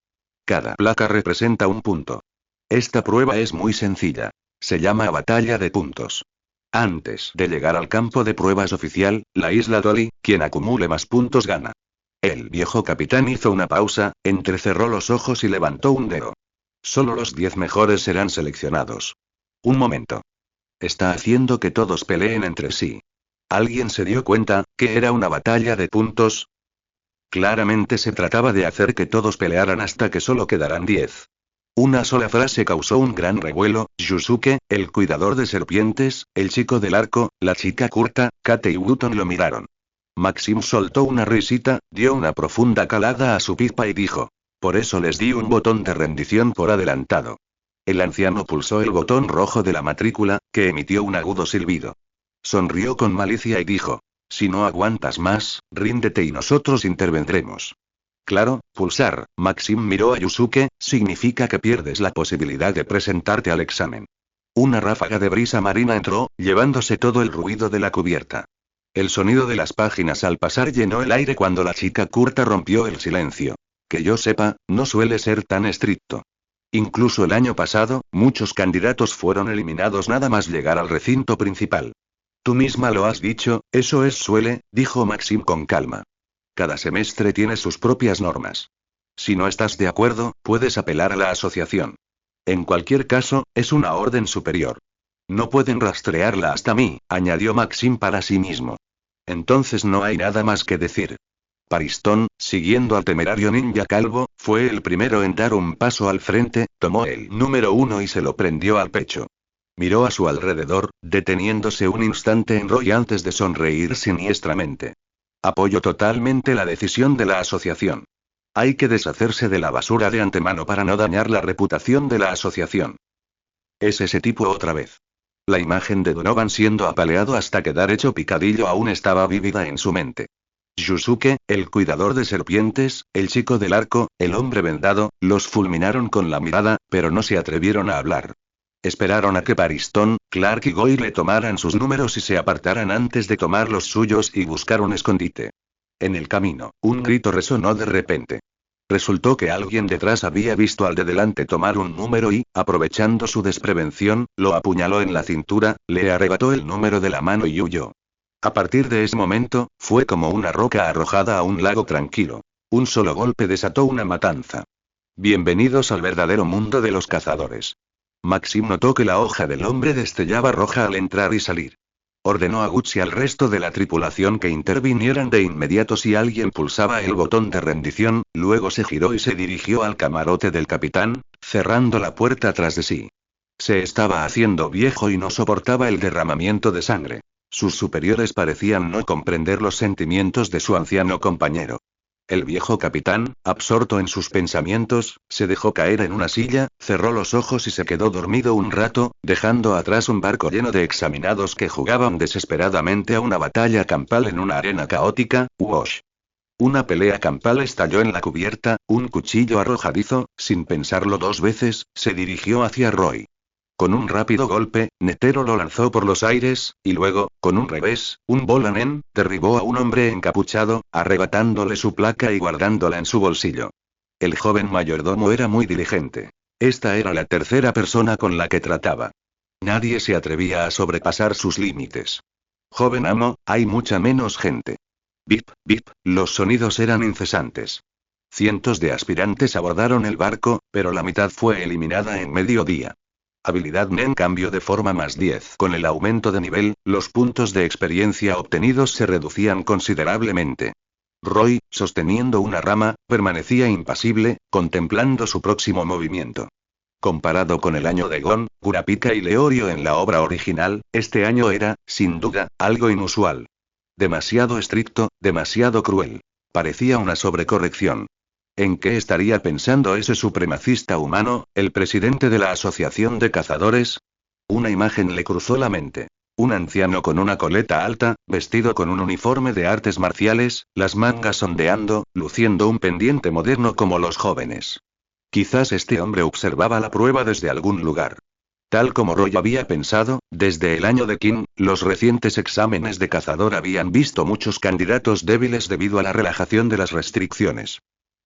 Cada placa representa un punto. Esta prueba es muy sencilla. Se llama batalla de puntos. Antes de llegar al campo de pruebas oficial, la isla Toli, quien acumule más puntos gana. El viejo capitán hizo una pausa, entrecerró los ojos y levantó un dedo. Solo los 10 mejores serán seleccionados. Un momento. Está haciendo que todos peleen entre sí. ¿Alguien se dio cuenta que era una batalla de puntos? Claramente se trataba de hacer que todos pelearan hasta que solo quedaran 10. Una sola frase causó un gran revuelo. Yusuke, el cuidador de serpientes, el chico del arco, la chica curta, Kate y Wooton lo miraron. Maxim soltó una risita, dio una profunda calada a su pipa y dijo. Por eso les di un botón de rendición por adelantado. El anciano pulsó el botón rojo de la matrícula, que emitió un agudo silbido. Sonrió con malicia y dijo. Si no aguantas más, ríndete y nosotros intervendremos. Claro, pulsar. Maxim miró a Yusuke, significa que pierdes la posibilidad de presentarte al examen. Una ráfaga de brisa marina entró, llevándose todo el ruido de la cubierta. El sonido de las páginas al pasar llenó el aire cuando la chica curta rompió el silencio. Que yo sepa, no suele ser tan estricto. Incluso el año pasado, muchos candidatos fueron eliminados nada más llegar al recinto principal. Tú misma lo has dicho, eso suele, dijo Maxim con calma. Cada semestre tiene sus propias normas. Si no estás de acuerdo, puedes apelar a la asociación. En cualquier caso, es una orden superior. No pueden rastrearla hasta mí, añadió Maxim para sí mismo. Entonces no hay nada más que decir. Paristón, siguiendo al temerario ninja calvo, fue el primero en dar un paso al frente, tomó el número 1 y se lo prendió al pecho. Miró a su alrededor, deteniéndose un instante en Roy antes de sonreír siniestramente. Apoyo totalmente la decisión de la asociación. Hay que deshacerse de la basura de antemano para no dañar la reputación de la asociación. Es ese tipo otra vez. La imagen de Donovan siendo apaleado hasta quedar hecho picadillo aún estaba vívida en su mente. Yusuke, el cuidador de serpientes, el chico del arco, el hombre vendado, los fulminaron con la mirada, pero no se atrevieron a hablar. Esperaron a que Paristón, Clark y Goy le tomaran sus números y se apartaran antes de tomar los suyos y buscar un escondite. En el camino, un grito resonó de repente. Resultó que alguien detrás había visto al de delante tomar un número y, aprovechando su desprevención, lo apuñaló en la cintura, le arrebató el número de la mano y huyó. A partir de ese momento, fue como una roca arrojada a un lago tranquilo. Un solo golpe desató una matanza. Bienvenidos al verdadero mundo de los cazadores. Maxim notó que la hoja del hombre destellaba roja al entrar y salir. Ordenó a Guts y al resto de la tripulación que intervinieran de inmediato si alguien pulsaba el botón de rendición, luego se giró y se dirigió al camarote del capitán, cerrando la puerta tras de sí. Se estaba haciendo viejo y no soportaba el derramamiento de sangre. Sus superiores parecían no comprender los sentimientos de su anciano compañero. El viejo capitán, absorto en sus pensamientos, se dejó caer en una silla, cerró los ojos y se quedó dormido un rato, dejando atrás un barco lleno de examinados que jugaban desesperadamente a una batalla campal en una arena caótica. Wash. Una pelea campal estalló en la cubierta, un cuchillo arrojadizo, sin pensarlo dos veces, se dirigió hacia Roy. Con un rápido golpe, Netero lo lanzó por los aires, y luego, con un revés, un volanen, derribó a un hombre encapuchado, arrebatándole su placa y guardándola en su bolsillo. El joven mayordomo era muy diligente. Esta era la tercera persona con la que trataba. Nadie se atrevía a sobrepasar sus límites. Joven amo, hay mucha menos gente. Bip, bip, los sonidos eran incesantes. Cientos de aspirantes abordaron el barco, pero la mitad fue eliminada en mediodía. Habilidad en cambio de forma +10. Con el aumento de nivel, los puntos de experiencia obtenidos se reducían considerablemente. Roy, sosteniendo una rama, permanecía impasible, contemplando su próximo movimiento. Comparado con el año de Gon, Kurapika y Leorio en la obra original, este año era, sin duda, algo inusual. Demasiado estricto, demasiado cruel. Parecía una sobrecorrección. ¿En qué estaría pensando ese supremacista humano, el presidente de la Asociación de Cazadores? Una imagen le cruzó la mente. Un anciano con una coleta alta, vestido con un uniforme de artes marciales, las mangas ondeando, luciendo un pendiente moderno como los jóvenes. Quizás este hombre observaba la prueba desde algún lugar. Tal como Roy había pensado, desde el año de Qin, los recientes exámenes de cazador habían visto muchos candidatos débiles debido a la relajación de las restricciones.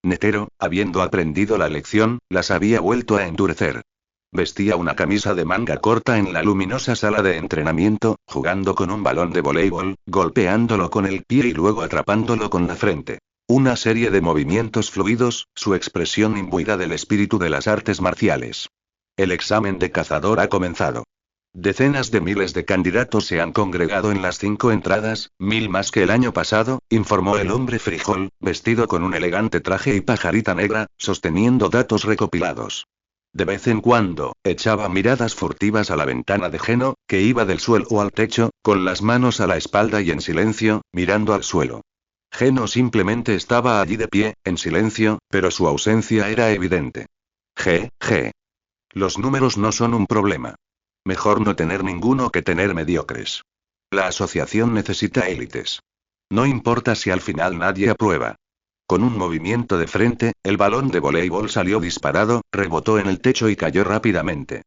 Netero, habiendo aprendido la lección, las había vuelto a endurecer. Vestía una camisa de manga corta en la luminosa sala de entrenamiento, jugando con un balón de voleibol, golpeándolo con el pie y luego atrapándolo con la frente. Una serie de movimientos fluidos, su expresión imbuida del espíritu de las artes marciales. El examen de cazador ha comenzado. Decenas de miles de candidatos se han congregado en las 5 entradas, 1000 más que el año pasado, informó el hombre frijol, vestido con un elegante traje y pajarita negra, sosteniendo datos recopilados. De vez en cuando, echaba miradas furtivas a la ventana de Geno, que iba del suelo al techo, con las manos a la espalda y en silencio, mirando al suelo. Geno simplemente estaba allí de pie, en silencio, pero su ausencia era evidente. G. Los números no son un problema. Mejor no tener ninguno que tener mediocres. La asociación necesita élites. No importa si al final nadie aprueba. Con un movimiento de frente, el balón de voleibol salió disparado, rebotó en el techo y cayó rápidamente.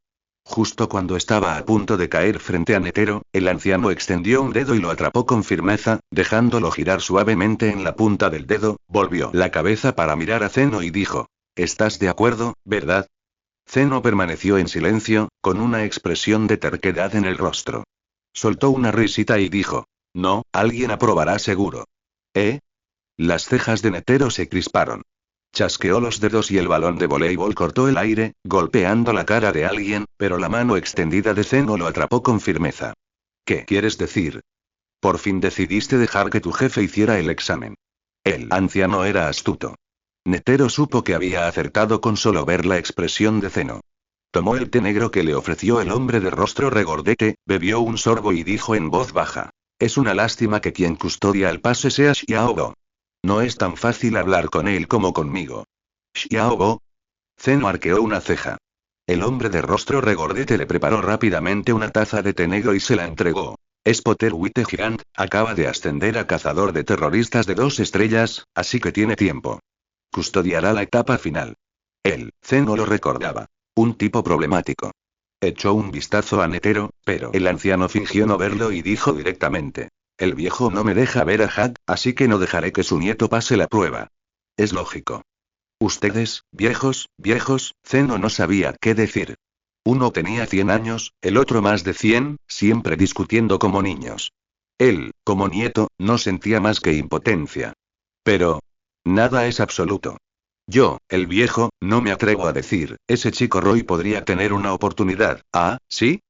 Justo cuando estaba a punto de caer frente a Netero, el anciano extendió un dedo y lo atrapó con firmeza, dejándolo girar suavemente en la punta del dedo, volvió la cabeza para mirar a Zeno y dijo: «¿Estás de acuerdo, verdad?» Zeno permaneció en silencio, con una expresión de terquedad en el rostro. Soltó una risita y dijo: «No, alguien aprobará seguro». ¿Eh? Las cejas de Netero se crisparon. Chasqueó los dedos y el balón de voleibol cortó el aire, golpeando la cara de alguien, pero la mano extendida de Zeno lo atrapó con firmeza. ¿Qué quieres decir? Por fin decidiste dejar que tu jefe hiciera el examen. El anciano era astuto. Netero supo que había acertado con solo ver la expresión de Zeno. Tomó el té negro que le ofreció el hombre de rostro regordete, bebió un sorbo y dijo en voz baja: «Es una lástima que quien custodia el pase sea Xiaobo. No es tan fácil hablar con él como conmigo». «¿Xiaobo?» Zeno arqueó una ceja. El hombre de rostro regordete le preparó rápidamente una taza de té negro y se la entregó. «Es Potter White Gigant, acaba de ascender a cazador de terroristas de 2 estrellas, así que tiene tiempo. Custodiará la etapa final». Zeno lo recordaba. Un tipo problemático. Echó un vistazo a Netero, pero el anciano fingió no verlo y dijo directamente: «El viejo no me deja ver a Had, así que no dejaré que su nieto pase la prueba». Es lógico. Ustedes, viejos, Zeno no sabía qué decir. Uno tenía 100 años, el otro más de 100, siempre discutiendo como niños. Él, como nieto, no sentía más que impotencia. Pero nada es absoluto. Yo, el viejo, no me atrevo a decir, ese chico Roy podría tener una oportunidad. ¿Ah, sí?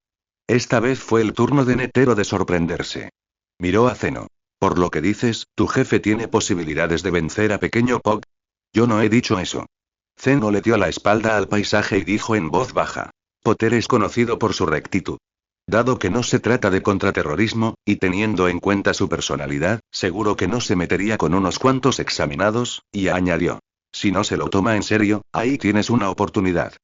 Esta vez fue el turno de Netero de sorprenderse. Miró a Zeno. «Por lo que dices, tu jefe tiene posibilidades de vencer a Pequeño Pog». «Yo no he dicho eso». Zeno le dio la espalda al paisaje y dijo en voz baja: «Potter es conocido por su rectitud. Dado que no se trata de contraterrorismo, y teniendo en cuenta su personalidad, seguro que no se metería con unos cuantos examinados», y añadió: «Si no se lo toma en serio, ahí tienes una oportunidad».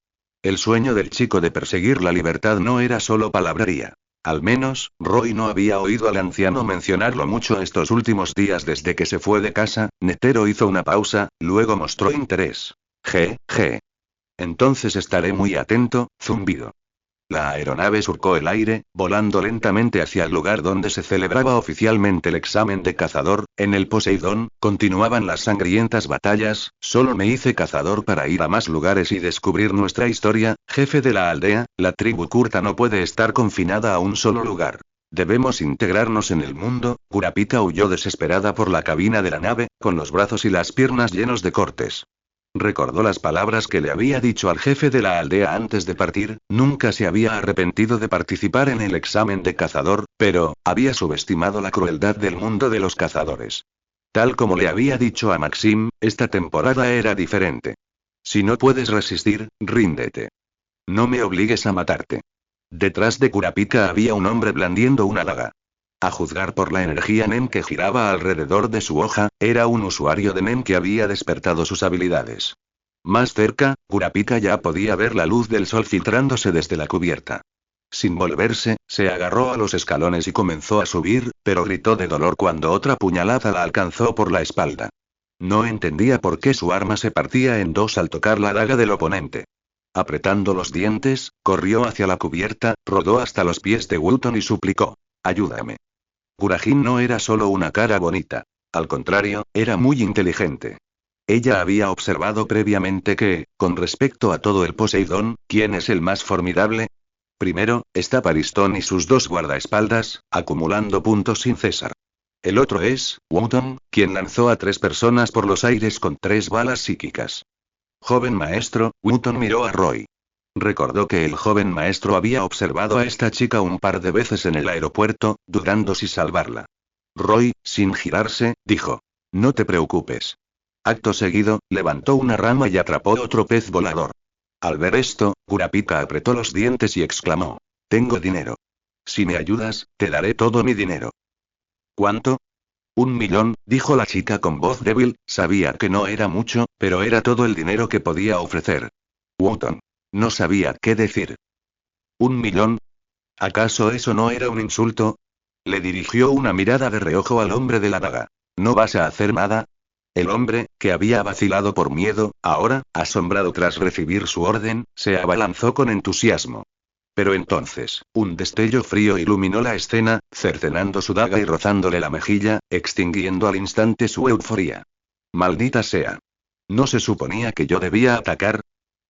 El sueño del chico de perseguir la libertad no era solo palabrería. Al menos, Roy no había oído al anciano mencionarlo mucho estos últimos días desde que se fue de casa. Netero hizo una pausa, luego mostró interés. Entonces estaré muy atento, zumbido. La aeronave surcó el aire, volando lentamente hacia el lugar donde se celebraba oficialmente el examen de cazador. En el Poseidón, continuaban las sangrientas batallas. Solo me hice cazador para ir a más lugares y descubrir nuestra historia, jefe de la aldea. La tribu Kurta no puede estar confinada a un solo lugar. Debemos integrarnos en el mundo. Kurapika huyó desesperada por la cabina de la nave, con los brazos y las piernas llenos de cortes. Recordó las palabras que le había dicho al jefe de la aldea antes de partir. Nunca se había arrepentido de participar en el examen de cazador, pero había subestimado la crueldad del mundo de los cazadores. Tal como le había dicho a Maxim, esta temporada era diferente. Si no puedes resistir, ríndete. No me obligues a matarte. Detrás de Kurapika había un hombre blandiendo una daga. A juzgar por la energía Nen que giraba alrededor de su hoja, era un usuario de Nen que había despertado sus habilidades. Más cerca, Kurapika ya podía ver la luz del sol filtrándose desde la cubierta. Sin volverse, se agarró a los escalones y comenzó a subir, pero gritó de dolor cuando otra puñalada la alcanzó por la espalda. No entendía por qué su arma se partía en dos al tocar la daga del oponente. Apretando los dientes, corrió hacia la cubierta, rodó hasta los pies de Wooton y suplicó: «Ayúdame». Kurajin no era solo una cara bonita. Al contrario, era muy inteligente. Ella había observado previamente que, con respecto a todo el Poseidón, ¿quién es el más formidable? Primero, está Paristón y sus dos guardaespaldas, acumulando puntos sin cesar. El otro es Wooton, quien lanzó a 3 personas por los aires con 3 balas psíquicas. Joven maestro, Wooton miró a Roy. Recordó que el joven maestro había observado a esta chica un par de veces en el aeropuerto, dudando si salvarla. Roy, sin girarse, dijo: «No te preocupes». Acto seguido, levantó una rama y atrapó otro pez volador. Al ver esto, Kurapika apretó los dientes y exclamó: «Tengo dinero. Si me ayudas, te daré todo mi dinero». «¿Cuánto?». «1.000.000», dijo la chica con voz débil. Sabía que no era mucho, pero era todo el dinero que podía ofrecer. Wooton no sabía qué decir. ¿1.000.000? ¿Acaso eso no era un insulto? Le dirigió una mirada de reojo al hombre de la daga. ¿No vas a hacer nada? El hombre, que había vacilado por miedo, ahora, asombrado tras recibir su orden, se abalanzó con entusiasmo. Pero entonces, un destello frío iluminó la escena, cercenando su daga y rozándole la mejilla, extinguiendo al instante su euforia. «Maldita sea. ¿No se suponía que yo debía atacar?».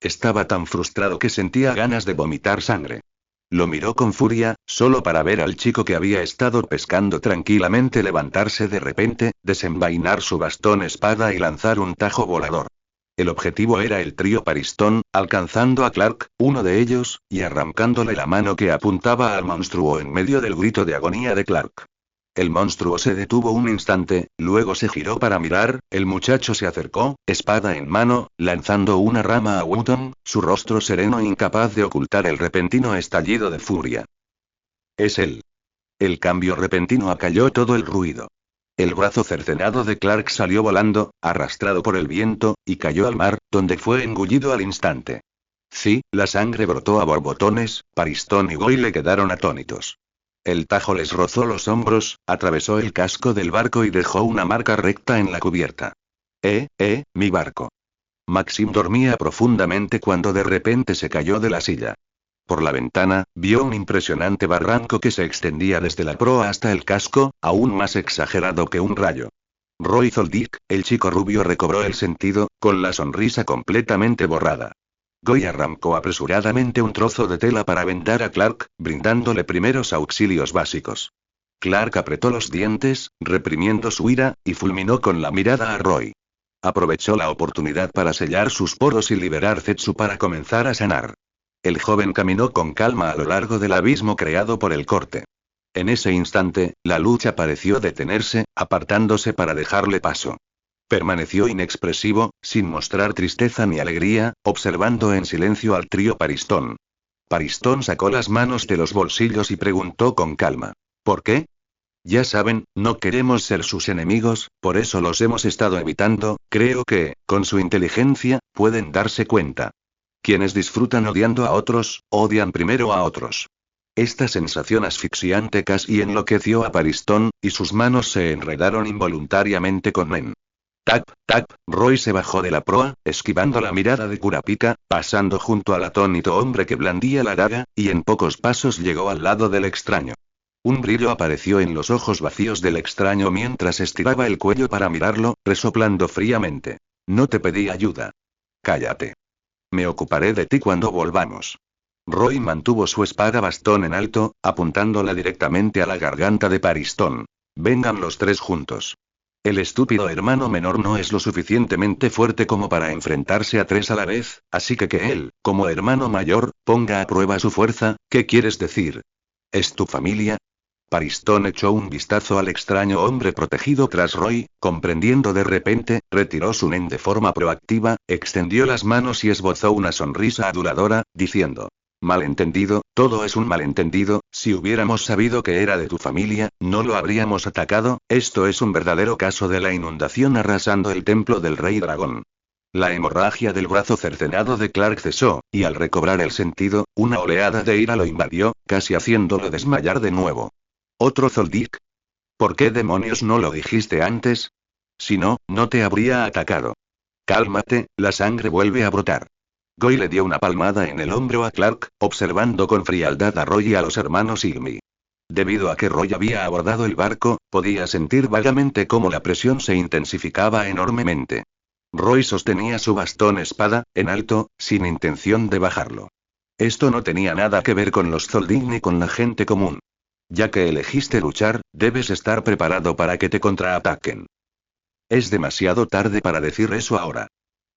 Estaba tan frustrado que sentía ganas de vomitar sangre. Lo miró con furia, solo para ver al chico que había estado pescando tranquilamente levantarse de repente, desenvainar su bastón espada y lanzar un tajo volador. El objetivo era el trío Paristón, alcanzando a Clark, uno de ellos, y arrancándole la mano que apuntaba al monstruo en medio del grito de agonía de Clark. El monstruo se detuvo un instante, luego se giró para mirar. El muchacho se acercó, espada en mano, lanzando una rama a Wooton, su rostro sereno incapaz de ocultar el repentino estallido de furia. «Es él». El cambio repentino acalló todo el ruido. El brazo cercenado de Clark salió volando, arrastrado por el viento, y cayó al mar, donde fue engullido al instante. Sí, la sangre brotó a borbotones. Paristón y Goyle quedaron atónitos. El tajo les rozó los hombros, atravesó el casco del barco y dejó una marca recta en la cubierta. Mi barco». Maxim dormía profundamente cuando de repente se cayó de la silla. Por la ventana, vio un impresionante barranco que se extendía desde la proa hasta el casco, aún más exagerado que un rayo. Roy Zoldyck, el chico rubio, recobró el sentido, con la sonrisa completamente borrada. Goy arrancó apresuradamente un trozo de tela para vendar a Clark, brindándole primeros auxilios básicos. Clark apretó los dientes, reprimiendo su ira, y fulminó con la mirada a Roy. Aprovechó la oportunidad para sellar sus poros y liberar Zetsu para comenzar a sanar. El joven caminó con calma a lo largo del abismo creado por el corte. En ese instante, la lucha pareció detenerse, apartándose para dejarle paso. Permaneció inexpresivo, sin mostrar tristeza ni alegría, observando en silencio al trío Paristón. Paristón sacó las manos de los bolsillos y preguntó con calma: «¿Por qué?». «Ya saben, no queremos ser sus enemigos, por eso los hemos estado evitando. Creo que, con su inteligencia, pueden darse cuenta. Quienes disfrutan odiando a otros, odian primero a otros». Esta sensación asfixiante casi enloqueció a Paristón, y sus manos se enredaron involuntariamente con Nen. Tap, tap, Roy se bajó de la proa, esquivando la mirada de Kurapika, pasando junto al atónito hombre que blandía la daga, y en pocos pasos llegó al lado del extraño. Un brillo apareció en los ojos vacíos del extraño mientras estiraba el cuello para mirarlo, resoplando fríamente. No te pedí ayuda. Cállate. Me ocuparé de ti cuando volvamos. Roy mantuvo su espada bastón en alto, apuntándola directamente a la garganta de Paristón. Vengan los tres juntos. El estúpido hermano menor no es lo suficientemente fuerte como para enfrentarse a tres a la vez, así que él, como hermano mayor, ponga a prueba su fuerza. ¿Qué quieres decir? ¿Es tu familia? Paristón echó un vistazo al extraño hombre protegido tras Roy, comprendiendo de repente, retiró su nen de forma proactiva, extendió las manos y esbozó una sonrisa aduladora, diciendo: Malentendido, todo es un malentendido. Si hubiéramos sabido que era de tu familia, no lo habríamos atacado. Esto es un verdadero caso de la inundación arrasando el templo del rey dragón. La hemorragia del brazo cercenado de Clark cesó, y al recobrar el sentido, una oleada de ira lo invadió, casi haciéndolo desmayar de nuevo. ¿Otro Zoldyck? ¿Por qué demonios no lo dijiste antes? Si no, no te habría atacado. Cálmate, la sangre vuelve a brotar. Goy le dio una palmada en el hombro a Clark, observando con frialdad a Roy y a los hermanos Igmi. Debido a que Roy había abordado el barco, podía sentir vagamente cómo la presión se intensificaba enormemente. Roy sostenía su bastón espada, en alto, sin intención de bajarlo. Esto no tenía nada que ver con los Zoldyck ni con la gente común. Ya que elegiste luchar, debes estar preparado para que te contraataquen. Es demasiado tarde para decir eso ahora.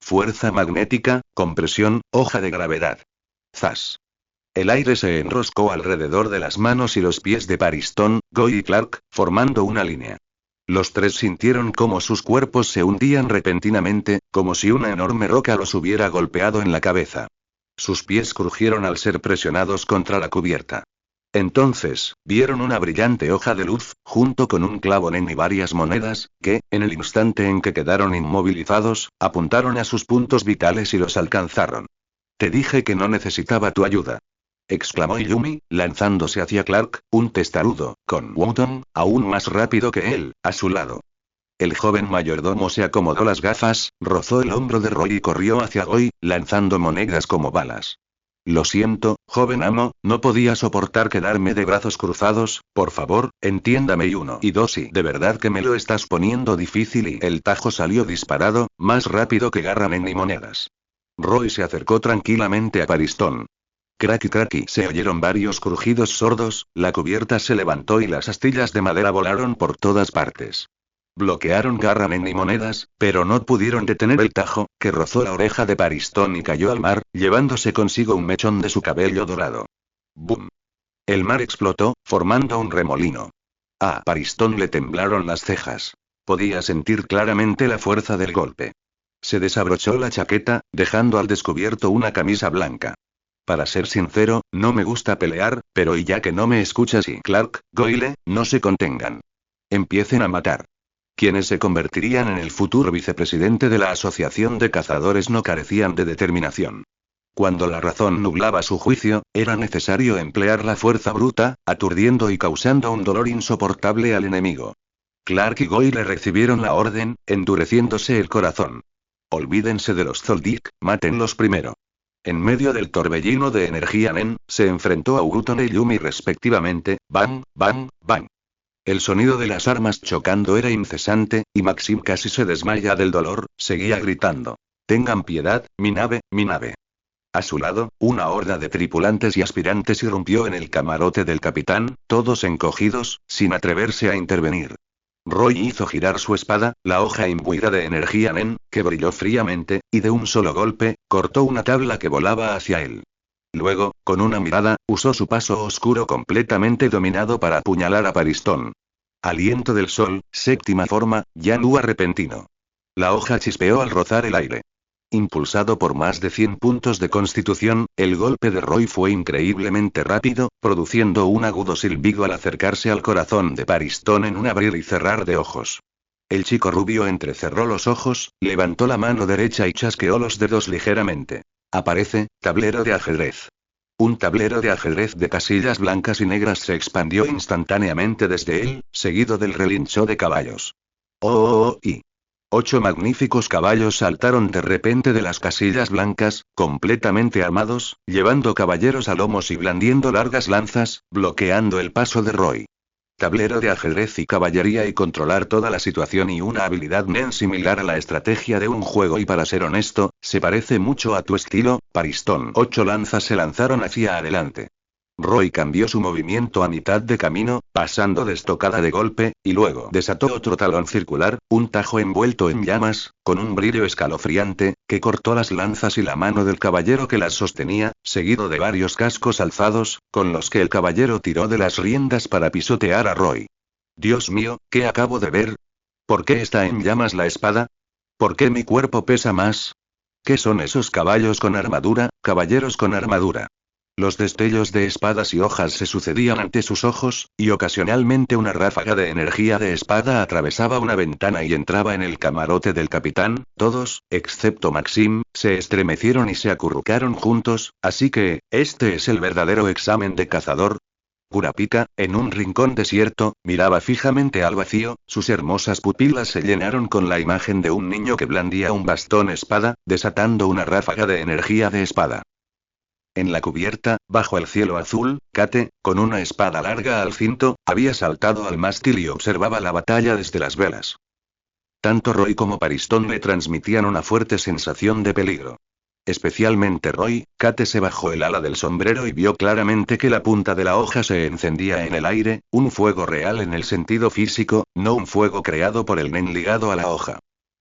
Fuerza magnética, compresión, hoja de gravedad. ¡Zas! El aire se enroscó alrededor de las manos y los pies de Paristón, Goy y Clark, formando una línea. Los tres sintieron cómo sus cuerpos se hundían repentinamente, como si una enorme roca los hubiera golpeado en la cabeza. Sus pies crujieron al ser presionados contra la cubierta. Entonces, vieron una brillante hoja de luz, junto con un clavo nen y varias monedas, que, en el instante en que quedaron inmovilizados, apuntaron a sus puntos vitales y los alcanzaron. Te dije que no necesitaba tu ayuda. Exclamó Yumi, lanzándose hacia Clark, un testarudo, con Wotton, aún más rápido que él, a su lado. El joven mayordomo se acomodó las gafas, rozó el hombro de Roy y corrió hacia Goy, lanzando monedas como balas. Lo siento, joven amo, no podía soportar quedarme de brazos cruzados. Por favor, entiéndame. Y 1 y 2 y de verdad que me lo estás poniendo difícil. Y el tajo salió disparado, más rápido que garra nen y monedas. Roy se acercó tranquilamente a Paristón. Cracky cracky, se oyeron varios crujidos sordos, la cubierta se levantó y las astillas de madera volaron por todas partes. Bloquearon garra nen y monedas, pero no pudieron detener el tajo, que rozó la oreja de Paristón y cayó al mar, llevándose consigo un mechón de su cabello dorado. ¡Bum! El mar explotó, formando un remolino. A Paristón le temblaron las cejas. Podía sentir claramente la fuerza del golpe. Se desabrochó la chaqueta, dejando al descubierto una camisa blanca. Para ser sincero, no me gusta pelear, pero y ya que no me escuchas y Clark, Goyle, no se contengan. Empiecen a matar. Quienes se convertirían en el futuro vicepresidente de la Asociación de Cazadores no carecían de determinación. Cuando la razón nublaba su juicio, era necesario emplear la fuerza bruta, aturdiendo y causando un dolor insoportable al enemigo. Clark y Goyle recibieron la orden, endureciéndose el corazón. Olvídense de los Zoldyck, mátenlos primero. En medio del torbellino de energía nen, se enfrentó a Wotton y Yumi respectivamente, bang, bang, bang. El sonido de las armas chocando era incesante, y Maxim casi se desmaya del dolor, seguía gritando. Tengan piedad, mi nave, mi nave. A su lado, una horda de tripulantes y aspirantes irrumpió en el camarote del capitán, todos encogidos, sin atreverse a intervenir. Roy hizo girar su espada, la hoja imbuida de energía nen, que brilló fríamente, y de un solo golpe, cortó una tabla que volaba hacia él. Luego, con una mirada, usó su paso oscuro completamente dominado para apuñalar a Paristón. Aliento del sol, séptima forma, Yanua repentino. La hoja chispeó al rozar el aire. Impulsado por más de 100 puntos de constitución, el golpe de Roy fue increíblemente rápido, produciendo un agudo silbido al acercarse al corazón de Paristón en un abrir y cerrar de ojos. El chico rubio entrecerró los ojos, levantó la mano derecha y chasqueó los dedos ligeramente. Aparece, tablero de ajedrez. Un tablero de ajedrez de casillas blancas y negras se expandió instantáneamente desde él, seguido del relincho de caballos. ¡Oh, oh, oh! Y 8 magníficos caballos saltaron de repente de las casillas blancas, completamente armados, llevando caballeros a lomos y blandiendo largas lanzas, bloqueando el paso de Roy. Tablero de ajedrez y caballería y controlar toda la situación y una habilidad Nen similar a la estrategia de un juego y para ser honesto, se parece mucho a tu estilo, Paristón. 8 lanzas se lanzaron hacia adelante. Roy cambió su movimiento a mitad de camino, pasando de estocada de golpe, y luego desató otro talón circular, un tajo envuelto en llamas, con un brillo escalofriante, que cortó las lanzas y la mano del caballero que las sostenía, seguido de varios cascos alzados, con los que el caballero tiró de las riendas para pisotear a Roy. Dios mío, ¿qué acabo de ver? ¿Por qué está en llamas la espada? ¿Por qué mi cuerpo pesa más? ¿Qué son esos caballos con armadura, caballeros con armadura? Los destellos de espadas y hojas se sucedían ante sus ojos, y ocasionalmente una ráfaga de energía de espada atravesaba una ventana y entraba en el camarote del capitán. Todos, excepto Maxim, se estremecieron y se acurrucaron juntos, así que, ¿este es el verdadero examen de cazador? Kurapika, en un rincón desierto, miraba fijamente al vacío, sus hermosas pupilas se llenaron con la imagen de un niño que blandía un bastón espada, desatando una ráfaga de energía de espada. En la cubierta, bajo el cielo azul, Kate, con una espada larga al cinto, había saltado al mástil y observaba la batalla desde las velas. Tanto Roy como Paristón le transmitían una fuerte sensación de peligro. Especialmente Roy. Kate se bajó el ala del sombrero y vio claramente que la punta de la hoja se encendía en el aire, un fuego real en el sentido físico, no un fuego creado por el Nen ligado a la hoja.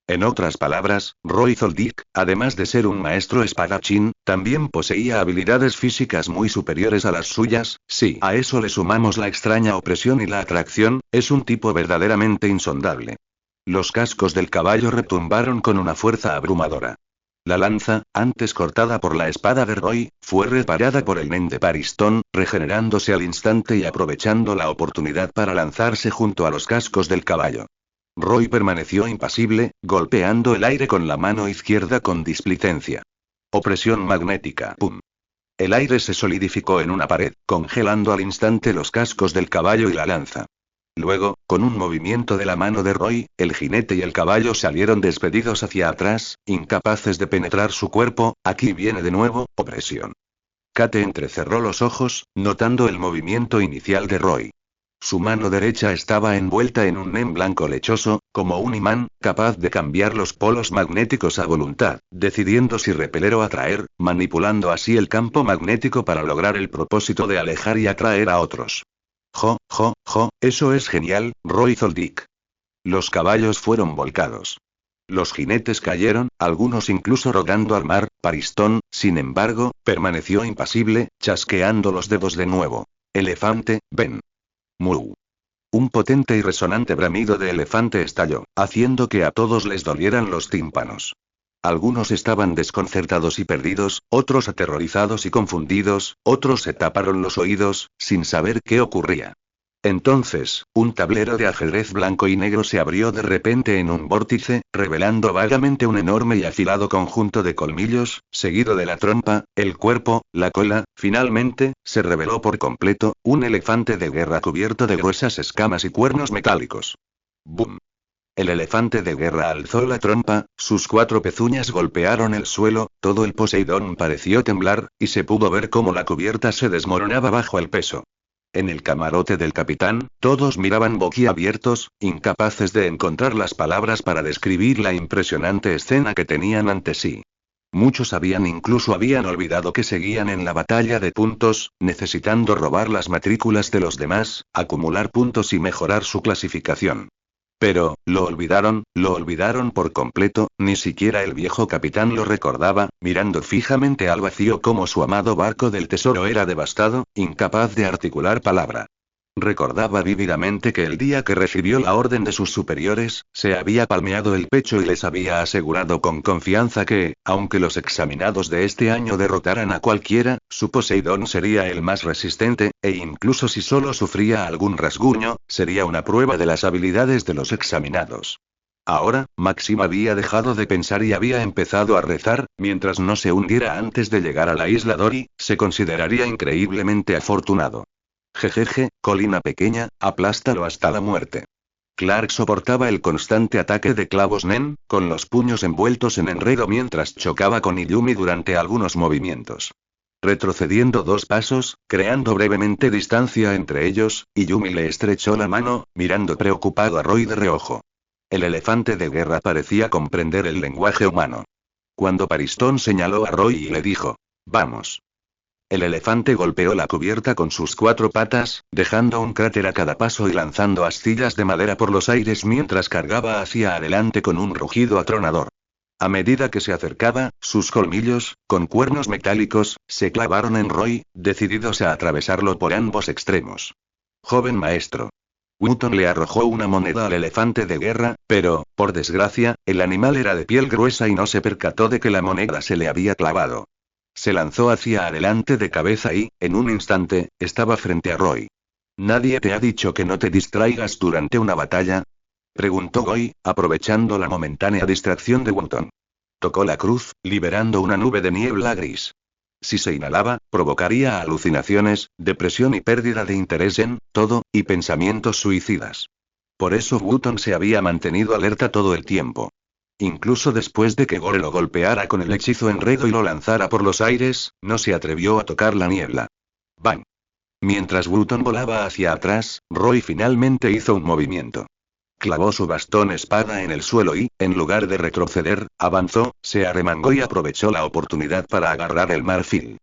En otras palabras, Roy Zoldyck, además de ser un maestro espadachín, también poseía habilidades físicas muy superiores a las suyas. Si a eso le sumamos la extraña opresión y la atracción, es un tipo verdaderamente insondable. Los cascos del caballo retumbaron con una fuerza abrumadora. La lanza, antes cortada por la espada de Roy, fue reparada por el Nen de Paristón, regenerándose al instante y aprovechando la oportunidad para lanzarse junto a los cascos del caballo. Roy permaneció impasible, golpeando el aire con la mano izquierda con displicencia. Opresión magnética. ¡Pum! El aire se solidificó en una pared, congelando al instante los cascos del caballo y la lanza. Luego, con un movimiento de la mano de Roy, el jinete y el caballo salieron despedidos hacia atrás, incapaces de penetrar su cuerpo. Aquí viene de nuevo, opresión. Kate entrecerró los ojos, notando el movimiento inicial de Roy. Su mano derecha estaba envuelta en un Nen blanco lechoso, como un imán, capaz de cambiar los polos magnéticos a voluntad, decidiendo si repeler o atraer, manipulando así el campo magnético para lograr el propósito de alejar y atraer a otros. Eso es genial, Roy Zoldyck. Los caballos fueron volcados. Los jinetes cayeron, algunos incluso rodando al mar. Paristón, sin embargo, permaneció impasible, chasqueando los dedos de nuevo. Elefante, ven. Mu. Un potente y resonante bramido de elefante estalló, haciendo que a todos les dolieran los tímpanos. Algunos estaban desconcertados y perdidos, otros aterrorizados y confundidos, otros se taparon los oídos, sin saber qué ocurría. Entonces, un tablero de ajedrez blanco y negro se abrió de repente en un vórtice, revelando vagamente un enorme y afilado conjunto de colmillos, seguido de la trompa, el cuerpo, la cola. Finalmente, se reveló por completo, un elefante de guerra cubierto de gruesas escamas y cuernos metálicos. ¡Bum! El elefante de guerra alzó la trompa, sus 4 pezuñas golpearon el suelo, todo el Poseidón pareció temblar, y se pudo ver cómo la cubierta se desmoronaba bajo el peso. En el camarote del capitán, todos miraban boquiabiertos, incapaces de encontrar las palabras para describir la impresionante escena que tenían ante sí. Muchos incluso habían olvidado que seguían en la batalla de puntos, necesitando robar las matrículas de los demás, acumular puntos y mejorar su clasificación. Pero, lo olvidaron por completo. Ni siquiera el viejo capitán lo recordaba, mirando fijamente al vacío como su amado barco del tesoro era devastado, incapaz de articular palabra. Recordaba vívidamente que el día que recibió la orden de sus superiores, se había palmeado el pecho y les había asegurado con confianza que, aunque los examinados de este año derrotaran a cualquiera, su Poseidón sería el más resistente, e incluso si solo sufría algún rasguño, sería una prueba de las habilidades de los examinados. Ahora, Maxim había dejado de pensar y había empezado a rezar. Mientras no se hundiera antes de llegar a la isla Dory, se consideraría increíblemente afortunado. Jejeje, colina pequeña, aplástalo hasta la muerte. Clark soportaba el constante ataque de clavos Nen, con los puños envueltos en enredo mientras chocaba con Iyumi durante algunos movimientos. Retrocediendo 2 pasos, creando brevemente distancia entre ellos, Iyumi le estrechó la mano, mirando preocupado a Roy de reojo. El elefante de guerra parecía comprender el lenguaje humano. Cuando Pariston señaló a Roy y le dijo: «Vamos». El elefante golpeó la cubierta con sus 4 patas, dejando un cráter a cada paso y lanzando astillas de madera por los aires mientras cargaba hacia adelante con un rugido atronador. A medida que se acercaba, sus colmillos, con cuernos metálicos, se clavaron en Roy, decididos a atravesarlo por ambos extremos. «Joven maestro». Wotton le arrojó una moneda al elefante de guerra, pero, por desgracia, el animal era de piel gruesa y no se percató de que la moneda se le había clavado. Se lanzó hacia adelante de cabeza y, en un instante, estaba frente a Roy. «¿Nadie te ha dicho que no te distraigas durante una batalla?», preguntó Roy, aprovechando la momentánea distracción de Wotton. Tocó la cruz, liberando una nube de niebla gris. Si se inhalaba, provocaría alucinaciones, depresión y pérdida de interés en todo, y pensamientos suicidas. Por eso Wotton se había mantenido alerta todo el tiempo. Incluso después de que Gore lo golpeara con el hechizo enredo y lo lanzara por los aires, no se atrevió a tocar la niebla. ¡Bang! Mientras Wotton volaba hacia atrás, Roy finalmente hizo un movimiento. Clavó su bastón espada en el suelo y, en lugar de retroceder, avanzó, se arremangó y aprovechó la oportunidad para agarrar el marfil.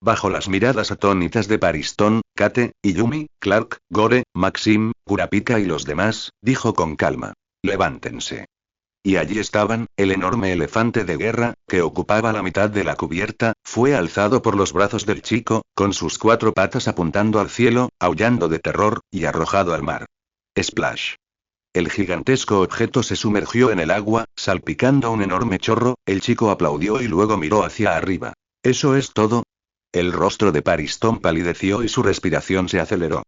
Bajo las miradas atónitas de Pariston, Kate, Iyumi, Clark, Gore, Maxim, Kurapika y los demás, dijo con calma: «Levántense». Y allí estaban, el enorme elefante de guerra, que ocupaba la mitad de la cubierta, fue alzado por los brazos del chico, con sus 4 patas apuntando al cielo, aullando de terror, y arrojado al mar. Splash. El gigantesco objeto se sumergió en el agua, salpicando un enorme chorro. El chico aplaudió y luego miró hacia arriba. «¿Eso es todo?». El rostro de Pariston palideció y su respiración se aceleró.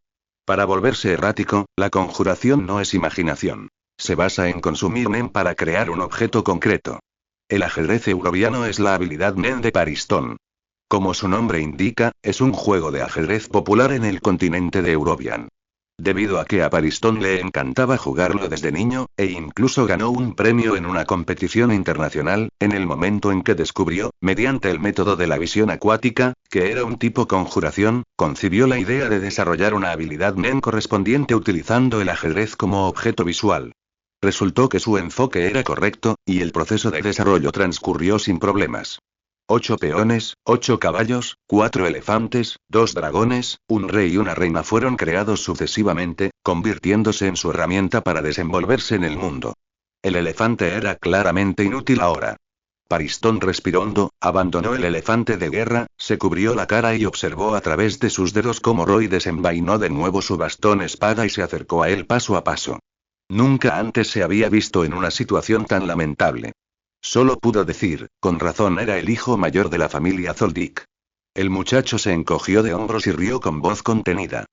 Para volverse errático, la conjuración no es imaginación. Se basa en consumir Nen para crear un objeto concreto. El ajedrez euroviano es la habilidad Nen de Pariston. Como su nombre indica, es un juego de ajedrez popular en el continente de Eurovian. Debido a que a Pariston le encantaba jugarlo desde niño, e incluso ganó un premio en una competición internacional, en el momento en que descubrió, mediante el método de la visión acuática, que era un tipo conjuración, concibió la idea de desarrollar una habilidad Nen correspondiente utilizando el ajedrez como objeto visual. Resultó que su enfoque era correcto, y el proceso de desarrollo transcurrió sin problemas. 8 peones, 8 caballos, 4 elefantes, 2 dragones, un rey y una reina fueron creados sucesivamente, convirtiéndose en su herramienta para desenvolverse en el mundo. El elefante era claramente inútil ahora. Pariston respiró hondo, abandonó el elefante de guerra, se cubrió la cara y observó a través de sus dedos cómo Roy desenvainó de nuevo su bastón espada y se acercó a él paso a paso. Nunca antes se había visto en una situación tan lamentable. Solo pudo decir: con razón era el hijo mayor de la familia Zoldyck. El muchacho se encogió de hombros y rió con voz contenida.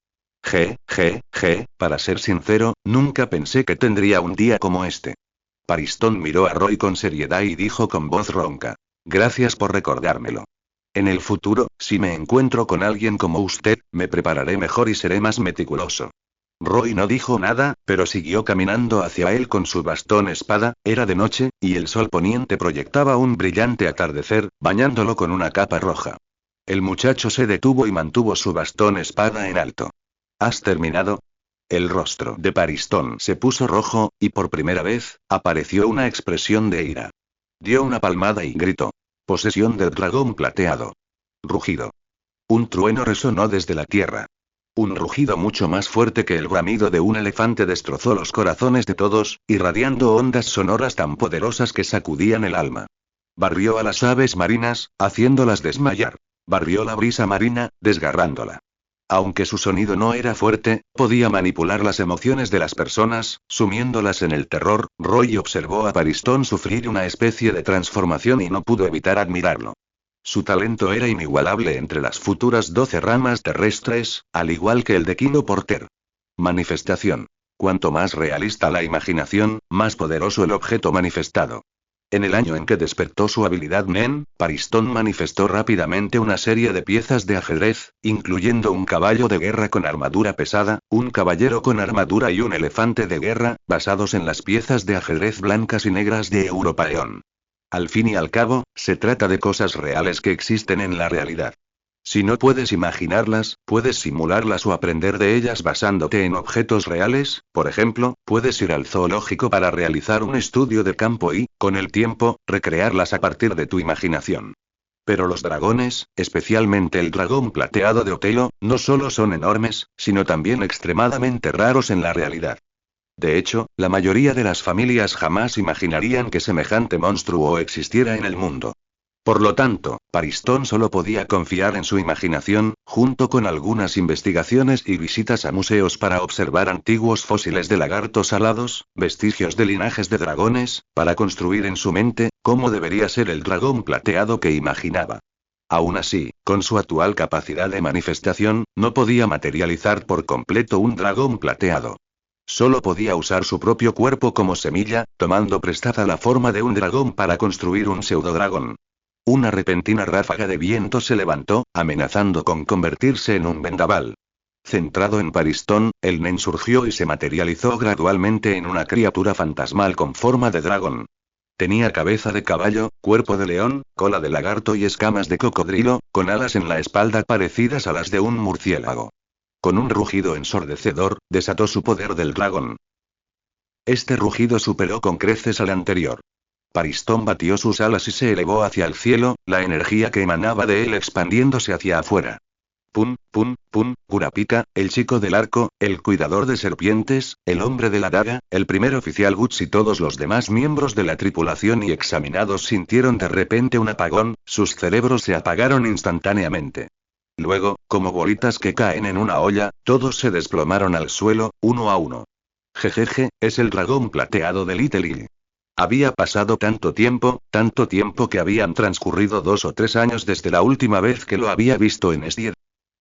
Para ser sincero, nunca pensé que tendría un día como este. Pariston miró a Roy con seriedad y dijo con voz ronca: «Gracias por recordármelo. En el futuro, si me encuentro con alguien como usted, me prepararé mejor y seré más meticuloso». Roy no dijo nada, pero siguió caminando hacia él con su bastón espada. Era de noche, y el sol poniente proyectaba un brillante atardecer, bañándolo con una capa roja. El muchacho se detuvo y mantuvo su bastón espada en alto. «¿Has terminado?». El rostro de Pariston se puso rojo, y por primera vez, apareció una expresión de ira. Dio una palmada y gritó: «Posesión del dragón plateado». Rugido. Un trueno resonó desde la tierra. Un rugido mucho más fuerte que el bramido de un elefante destrozó los corazones de todos, irradiando ondas sonoras tan poderosas que sacudían el alma. Barrió a las aves marinas, haciéndolas desmayar. Barrió la brisa marina, desgarrándola. Aunque su sonido no era fuerte, podía manipular las emociones de las personas, sumiéndolas en el terror. Roy observó a Pariston sufrir una especie de transformación y no pudo evitar admirarlo. Su talento era inigualable entre las futuras 12 ramas terrestres, al igual que el de Kino Porter. Manifestación. Cuanto más realista la imaginación, más poderoso el objeto manifestado. En el año en que despertó su habilidad Nen, Pariston manifestó rápidamente una serie de piezas de ajedrez, incluyendo un caballo de guerra con armadura pesada, un caballero con armadura y un elefante de guerra, basados en las piezas de ajedrez blancas y negras de Europaeon. Al fin y al cabo, se trata de cosas reales que existen en la realidad. Si no puedes imaginarlas, puedes simularlas o aprender de ellas basándote en objetos reales. Por ejemplo, puedes ir al zoológico para realizar un estudio de campo y, con el tiempo, recrearlas a partir de tu imaginación. Pero los dragones, especialmente el dragón plateado de Otelo, no solo son enormes, sino también extremadamente raros en la realidad. De hecho, la mayoría de las familias jamás imaginarían que semejante monstruo existiera en el mundo. Por lo tanto, Pariston solo podía confiar en su imaginación, junto con algunas investigaciones y visitas a museos para observar antiguos fósiles de lagartos alados, vestigios de linajes de dragones, para construir en su mente cómo debería ser el dragón plateado que imaginaba. Aún así, con su actual capacidad de manifestación, no podía materializar por completo un dragón plateado. Solo podía usar su propio cuerpo como semilla, tomando prestada la forma de un dragón para construir un pseudodragón. Una repentina ráfaga de viento se levantó, amenazando con convertirse en un vendaval. Centrado en Pariston, el Nen surgió y se materializó gradualmente en una criatura fantasmal con forma de dragón. Tenía cabeza de caballo, cuerpo de león, cola de lagarto y escamas de cocodrilo, con alas en la espalda parecidas a las de un murciélago. Con un rugido ensordecedor, desató su poder del dragón. Este rugido superó con creces al anterior. Pariston batió sus alas y se elevó hacia el cielo, la energía que emanaba de él expandiéndose hacia afuera. Pum, pum, pum, Kurapika, el chico del arco, el cuidador de serpientes, el hombre de la daga, el primer oficial Guts y todos los demás miembros de la tripulación y examinados sintieron de repente un apagón, sus cerebros se apagaron instantáneamente. Luego, como bolitas que caen en una olla, todos se desplomaron al suelo, uno a uno. Jejeje, es el dragón plateado de Little Lily. Había pasado tanto tiempo que habían transcurrido 2 o 3 años desde la última vez que lo había visto en Estier.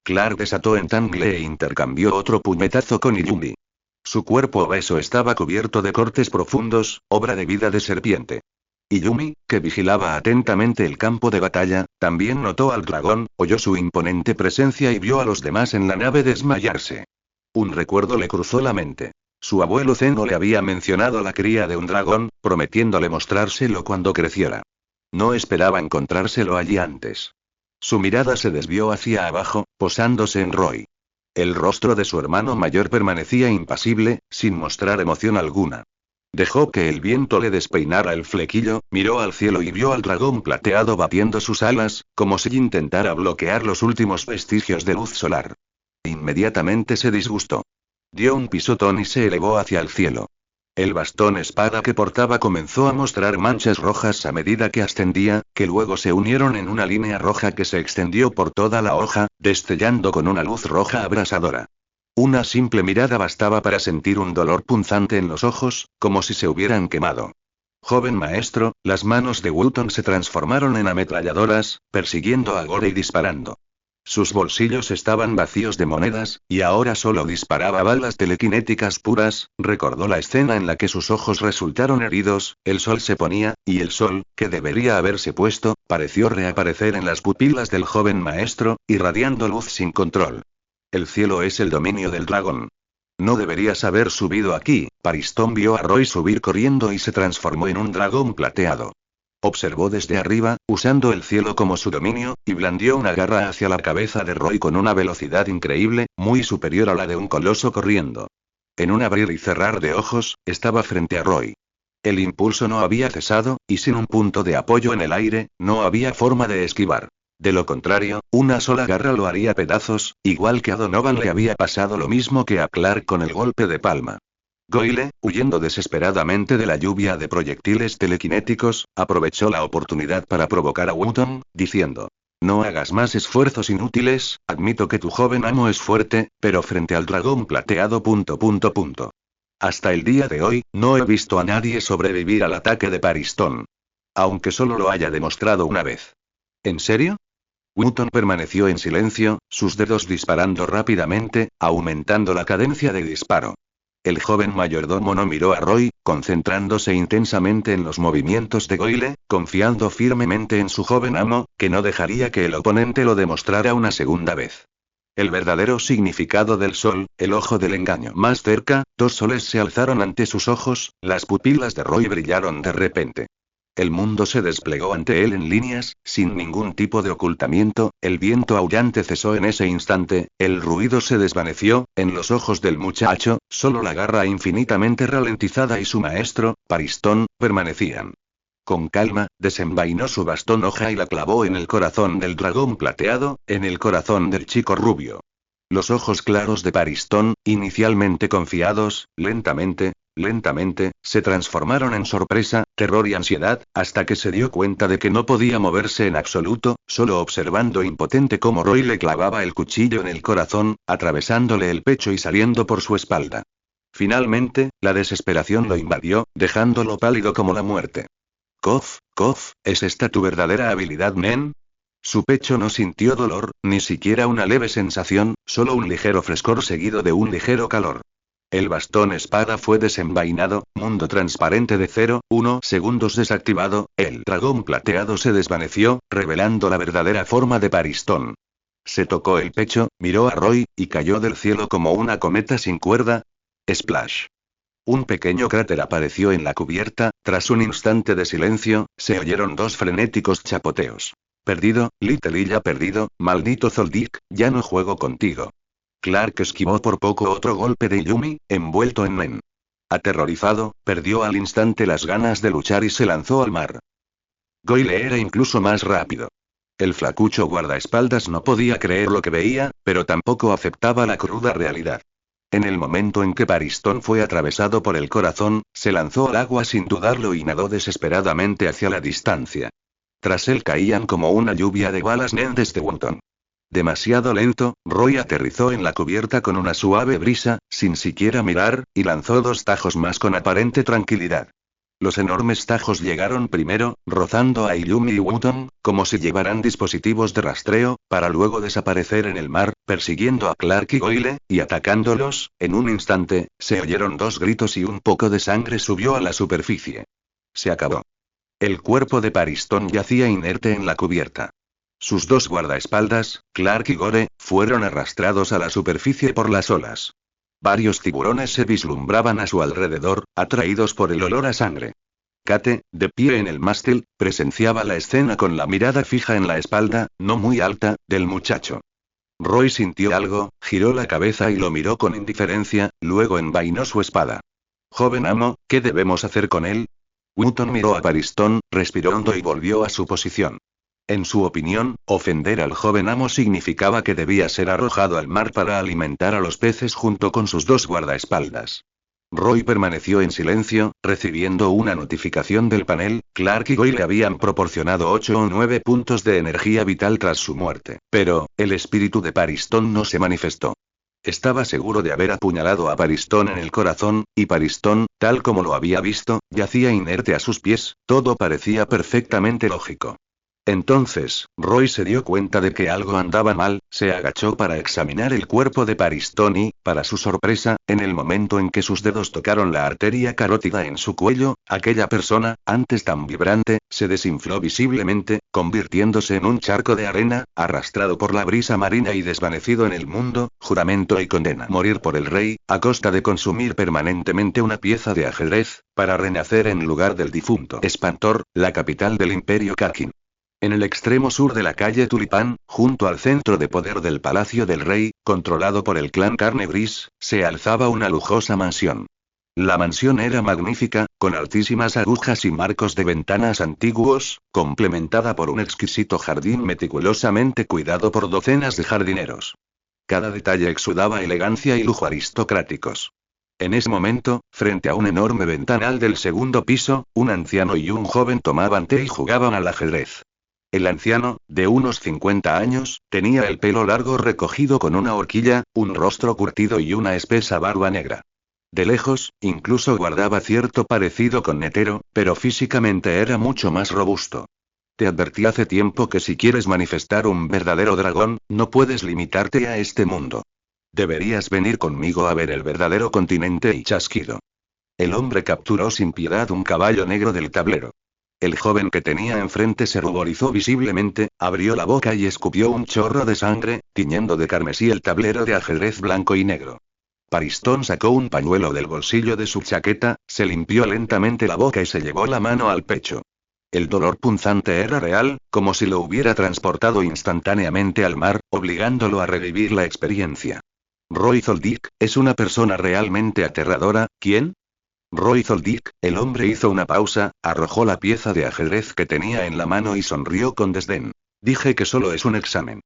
Clark desató en Tangle e intercambió otro puñetazo con Illumi. Su cuerpo obeso estaba cubierto de cortes profundos, obra de vida de serpiente. Illumi, que vigilaba atentamente el campo de batalla, también notó al dragón, oyó su imponente presencia y vio a los demás en la nave desmayarse. Un recuerdo le cruzó la mente. Su abuelo Zeno le había mencionado la cría de un dragón, prometiéndole mostrárselo cuando creciera. No esperaba encontrárselo allí antes. Su mirada se desvió hacia abajo, posándose en Roy. El rostro de su hermano mayor permanecía impasible, sin mostrar emoción alguna. Dejó que el viento le despeinara el flequillo, miró al cielo y vio al dragón plateado batiendo sus alas, como si intentara bloquear los últimos vestigios de luz solar. Inmediatamente se disgustó. Dio un pisotón y se elevó hacia el cielo. El bastón espada que portaba comenzó a mostrar manchas rojas a medida que ascendía, que luego se unieron en una línea roja que se extendió por toda la hoja, destellando con una luz roja abrasadora. Una simple mirada bastaba para sentir un dolor punzante en los ojos, como si se hubieran quemado. Joven maestro, las manos de Wooton se transformaron en ametralladoras, persiguiendo a Gore y disparando. Sus bolsillos estaban vacíos de monedas, y ahora solo disparaba balas telequinéticas puras. Recordó la escena en la que sus ojos resultaron heridos, el sol se ponía, y el sol, que debería haberse puesto, pareció reaparecer en las pupilas del joven maestro, irradiando luz sin control. El cielo es el dominio del dragón. No deberías haber subido aquí. Pariston vio a Roy subir corriendo y se transformó en un dragón plateado. Observó desde arriba, usando el cielo como su dominio, y blandió una garra hacia la cabeza de Roy con una velocidad increíble, muy superior a la de un coloso corriendo. En un abrir y cerrar de ojos, estaba frente a Roy. El impulso no había cesado, y sin un punto de apoyo en el aire, no había forma de esquivar. De lo contrario, una sola garra lo haría pedazos, igual que a Donovan le había pasado lo mismo que a Clark con el golpe de palma. Goyle, huyendo desesperadamente de la lluvia de proyectiles telequinéticos, aprovechó la oportunidad para provocar a Wooton, diciendo: no hagas más esfuerzos inútiles, admito que tu joven amo es fuerte, pero frente al dragón plateado... Hasta el día de hoy, no he visto a nadie sobrevivir al ataque de Pariston. Aunque solo lo haya demostrado una vez. ¿En serio? Wooton permaneció en silencio, sus dedos disparando rápidamente, aumentando la cadencia de disparo. El joven mayordomo no miró a Roy, concentrándose intensamente en los movimientos de Goyle, confiando firmemente en su joven amo, que no dejaría que el oponente lo demostrara una segunda vez. El verdadero significado del sol, el ojo del engaño. Más cerca, dos soles se alzaron ante sus ojos, las pupilas de Roy brillaron de repente. El mundo se desplegó ante él en líneas, sin ningún tipo de ocultamiento, el viento aullante cesó en ese instante, el ruido se desvaneció, en los ojos del muchacho, solo la garra infinitamente ralentizada y su maestro, Paristón, permanecían. Con calma, desenvainó su bastón hoja y la clavó en el corazón del dragón plateado, en el corazón del chico rubio. Los ojos claros de Paristón, inicialmente confiados, lentamente, se transformaron en sorpresa, terror y ansiedad, hasta que se dio cuenta de que no podía moverse en absoluto, solo observando impotente cómo Roy le clavaba el cuchillo en el corazón, atravesándole el pecho y saliendo por su espalda. Finalmente, la desesperación lo invadió, dejándolo pálido como la muerte. Kof, ¿es esta tu verdadera habilidad, men? Su pecho no sintió dolor, ni siquiera una leve sensación, solo un ligero frescor seguido de un ligero calor. El bastón espada fue desenvainado, mundo transparente de 0,1 segundos desactivado, el dragón plateado se desvaneció, revelando la verdadera forma de Paristón. Se tocó el pecho, miró a Roy, y cayó del cielo como una cometa sin cuerda. Splash. Un pequeño cráter apareció en la cubierta, tras un instante de silencio, se oyeron dos frenéticos chapoteos. Perdido, Little ya perdido, maldito Zoldyck, ya no juego contigo. Clark esquivó por poco otro golpe de Yumi, envuelto en Nen. Aterrorizado, perdió al instante las ganas de luchar y se lanzó al mar. Goyle era incluso más rápido. El flacucho guardaespaldas no podía creer lo que veía, pero tampoco aceptaba la cruda realidad. En el momento en que Paristón fue atravesado por el corazón, se lanzó al agua sin dudarlo y nadó desesperadamente hacia la distancia. Tras él caían como una lluvia de balas Nen desde Wonton. Demasiado lento, Roy aterrizó en la cubierta con una suave brisa, sin siquiera mirar, y lanzó dos tajos más con aparente tranquilidad. Los enormes tajos llegaron primero, rozando a Illumi y Wotton, como si llevaran dispositivos de rastreo, para luego desaparecer en el mar, persiguiendo a Clark y Goyle, y atacándolos. En un instante, se oyeron dos gritos y un poco de sangre subió a la superficie. Se acabó. El cuerpo de Paristón yacía inerte en la cubierta. Sus dos guardaespaldas, Clark y Gore, fueron arrastrados a la superficie por las olas. Varios tiburones se vislumbraban a su alrededor, atraídos por el olor a sangre. Kate, de pie en el mástil, presenciaba la escena con la mirada fija en la espalda, no muy alta, del muchacho. Roy sintió algo, giró la cabeza y lo miró con indiferencia, luego envainó su espada. Joven amo, ¿qué debemos hacer con él? Wotton miró a Paristón, respiró hondo y volvió a su posición. En su opinión, ofender al joven amo significaba que debía ser arrojado al mar para alimentar a los peces junto con sus dos guardaespaldas. Roy permaneció en silencio, recibiendo una notificación del panel. Clark y Goyle le habían proporcionado 8 o 9 puntos de energía vital tras su muerte, pero el espíritu de Paristón no se manifestó. Estaba seguro de haber apuñalado a Paristón en el corazón, y Paristón, tal como lo había visto, yacía inerte a sus pies, todo parecía perfectamente lógico. Entonces, Roy se dio cuenta de que algo andaba mal, se agachó para examinar el cuerpo de Paristón y, para su sorpresa, en el momento en que sus dedos tocaron la arteria carótida en su cuello, aquella persona, antes tan vibrante, se desinfló visiblemente, convirtiéndose en un charco de arena, arrastrado por la brisa marina y desvanecido en el mundo, juramento y condena. Morir por el rey, a costa de consumir permanentemente una pieza de ajedrez, para renacer en lugar del difunto Espantor, la capital del Imperio Kakin. En el extremo sur de la calle Tulipán, junto al centro de poder del Palacio del Rey, controlado por el clan Carne Gris, se alzaba una lujosa mansión. La mansión era magnífica, con altísimas agujas y marcos de ventanas antiguos, complementada por un exquisito jardín meticulosamente cuidado por docenas de jardineros. Cada detalle exudaba elegancia y lujo aristocráticos. En ese momento, frente a un enorme ventanal del segundo piso, un anciano y un joven tomaban té y jugaban al ajedrez. El anciano, de unos 50 años, tenía el pelo largo recogido con una horquilla, un rostro curtido y una espesa barba negra. De lejos, incluso guardaba cierto parecido con Netero, pero físicamente era mucho más robusto. Te advertí hace tiempo que si quieres manifestar un verdadero dragón, no puedes limitarte a este mundo. Deberías venir conmigo a ver el verdadero continente y chasquido. El hombre capturó sin piedad un caballo negro del tablero. El joven que tenía enfrente se ruborizó visiblemente, abrió la boca y escupió un chorro de sangre, tiñendo de carmesí el tablero de ajedrez blanco y negro. Paristón sacó un pañuelo del bolsillo de su chaqueta, se limpió lentamente la boca y se llevó la mano al pecho. El dolor punzante era real, como si lo hubiera transportado instantáneamente al mar, obligándolo a revivir la experiencia. Roy Zoldyck, es una persona realmente aterradora. ¿Quién? Roy Zoldyck, el hombre hizo una pausa, arrojó la pieza de ajedrez que tenía en la mano y sonrió con desdén. Dije que solo es un examen.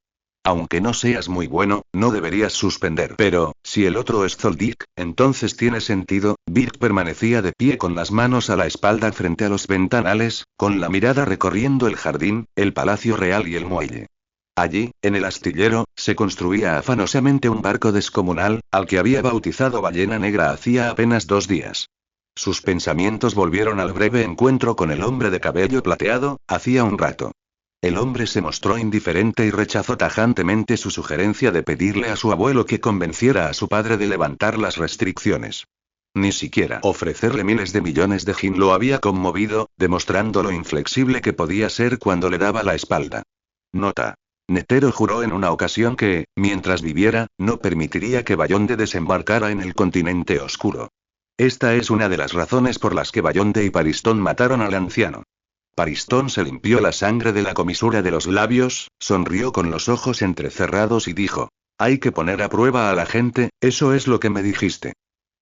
Aunque no seas muy bueno, no deberías suspender. Pero, si el otro es Zoldyck, entonces tiene sentido. Birk permanecía de pie con las manos a la espalda frente a los ventanales, con la mirada recorriendo el jardín, el palacio real y el muelle. Allí, en el astillero, se construía afanosamente un barco descomunal, al que había bautizado Ballena Negra hacía apenas 2 días. Sus pensamientos volvieron al breve encuentro con el hombre de cabello plateado, hacía un rato. El hombre se mostró indiferente y rechazó tajantemente su sugerencia de pedirle a su abuelo que convenciera a su padre de levantar las restricciones. Ni siquiera ofrecerle miles de millones de jin lo había conmovido, demostrando lo inflexible que podía ser cuando le daba la espalda. Nota. Netero juró en una ocasión que, mientras viviera, no permitiría que Bayonde desembarcara en el continente oscuro. Esta es una de las razones por las que Bayonde y Paristón mataron al anciano. Paristón se limpió la sangre de la comisura de los labios, sonrió con los ojos entrecerrados y dijo: hay que poner a prueba a la gente, eso es lo que me dijiste.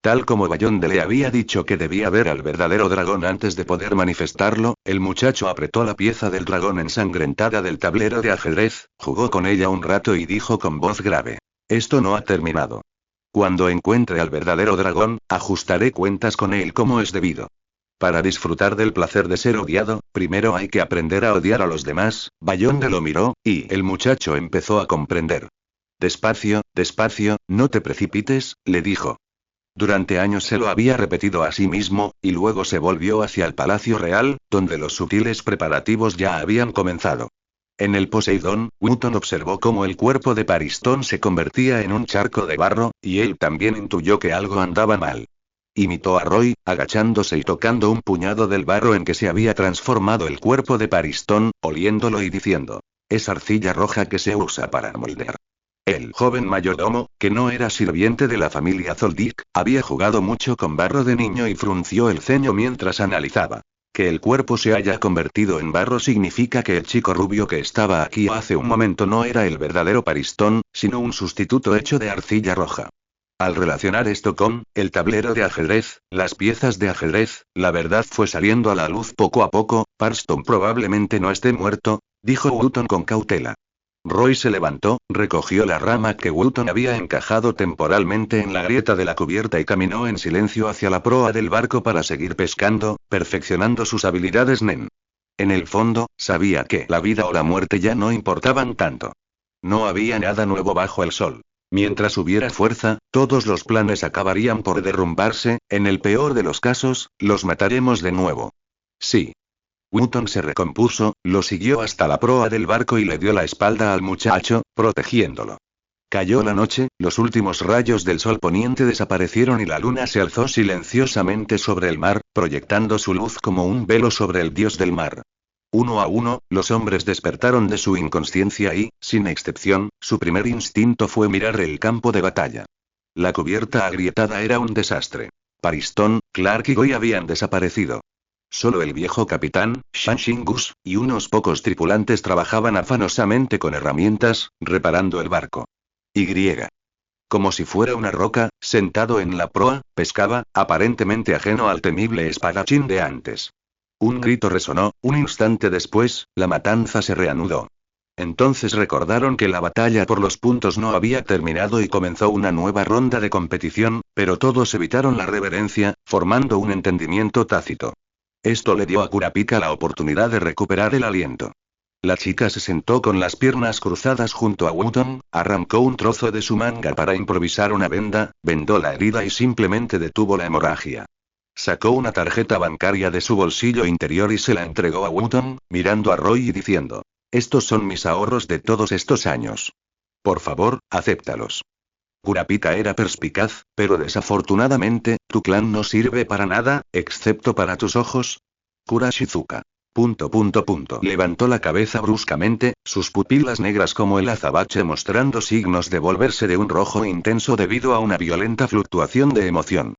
Tal como Bayonde le había dicho que debía ver al verdadero dragón antes de poder manifestarlo, el muchacho apretó la pieza del dragón ensangrentada del tablero de ajedrez, jugó con ella un rato y dijo con voz grave: esto no ha terminado. Cuando encuentre al verdadero dragón, ajustaré cuentas con él como es debido. Para disfrutar del placer de ser odiado, primero hay que aprender a odiar a los demás. Bayonde lo miró, y el muchacho empezó a comprender. Despacio, despacio, no te precipites, le dijo. Durante años se lo había repetido a sí mismo, y luego se volvió hacia el Palacio Real, donde los sutiles preparativos ya habían comenzado. En el Poseidón, Wotton observó cómo el cuerpo de Paristón se convertía en un charco de barro, y él también intuyó que algo andaba mal. Imitó a Roy, agachándose y tocando un puñado del barro en que se había transformado el cuerpo de Paristón, oliéndolo y diciendo: es arcilla roja que se usa para moldear. El joven mayordomo, que no era sirviente de la familia Zoldyck, había jugado mucho con barro de niño y frunció el ceño mientras analizaba. Que el cuerpo se haya convertido en barro significa que el chico rubio que estaba aquí hace un momento no era el verdadero Paristón, sino un sustituto hecho de arcilla roja. Al relacionar esto con el tablero de ajedrez, las piezas de ajedrez, la verdad fue saliendo a la luz poco a poco. Paristón probablemente no esté muerto, dijo Wotton con cautela. Roy se levantó, recogió la rama que Wotton había encajado temporalmente en la grieta de la cubierta y caminó en silencio hacia la proa del barco para seguir pescando, perfeccionando sus habilidades nen. En el fondo, sabía que la vida o la muerte ya no importaban tanto. No había nada nuevo bajo el sol. Mientras hubiera fuerza, todos los planes acabarían por derrumbarse. En el peor de los casos, los mataremos de nuevo. Sí. Wotton se recompuso, lo siguió hasta la proa del barco y le dio la espalda al muchacho, protegiéndolo. Cayó la noche, los últimos rayos del sol poniente desaparecieron y la luna se alzó silenciosamente sobre el mar, proyectando su luz como un velo sobre el dios del mar. Uno a uno, los hombres despertaron de su inconsciencia y, sin excepción, su primer instinto fue mirar el campo de batalla. La cubierta agrietada era un desastre. Paristón, Clark y Goy habían desaparecido. Solo el viejo capitán, Shanshingus, y unos pocos tripulantes trabajaban afanosamente con herramientas, reparando el barco. Y. Como si fuera una roca, sentado en la proa, pescaba, aparentemente ajeno al temible espadachín de antes. Un grito resonó, un instante después, la matanza se reanudó. Entonces recordaron que la batalla por los puntos no había terminado y comenzó una nueva ronda de competición, pero todos evitaron la reverencia, formando un entendimiento tácito. Esto le dio a Kurapika la oportunidad de recuperar el aliento. La chica se sentó con las piernas cruzadas junto a Wotton, arrancó un trozo de su manga para improvisar una venda, vendó la herida y simplemente detuvo la hemorragia. Sacó una tarjeta bancaria de su bolsillo interior y se la entregó a Wotton, mirando a Roy y diciendo: estos son mis ahorros de todos estos años. Por favor, acéptalos. Kurapika era perspicaz, pero desafortunadamente, tu clan no sirve para nada, excepto para tus ojos. Kurashizuka. Levantó la cabeza bruscamente, sus pupilas negras como el azabache mostrando signos de volverse de un rojo intenso debido a una violenta fluctuación de emoción.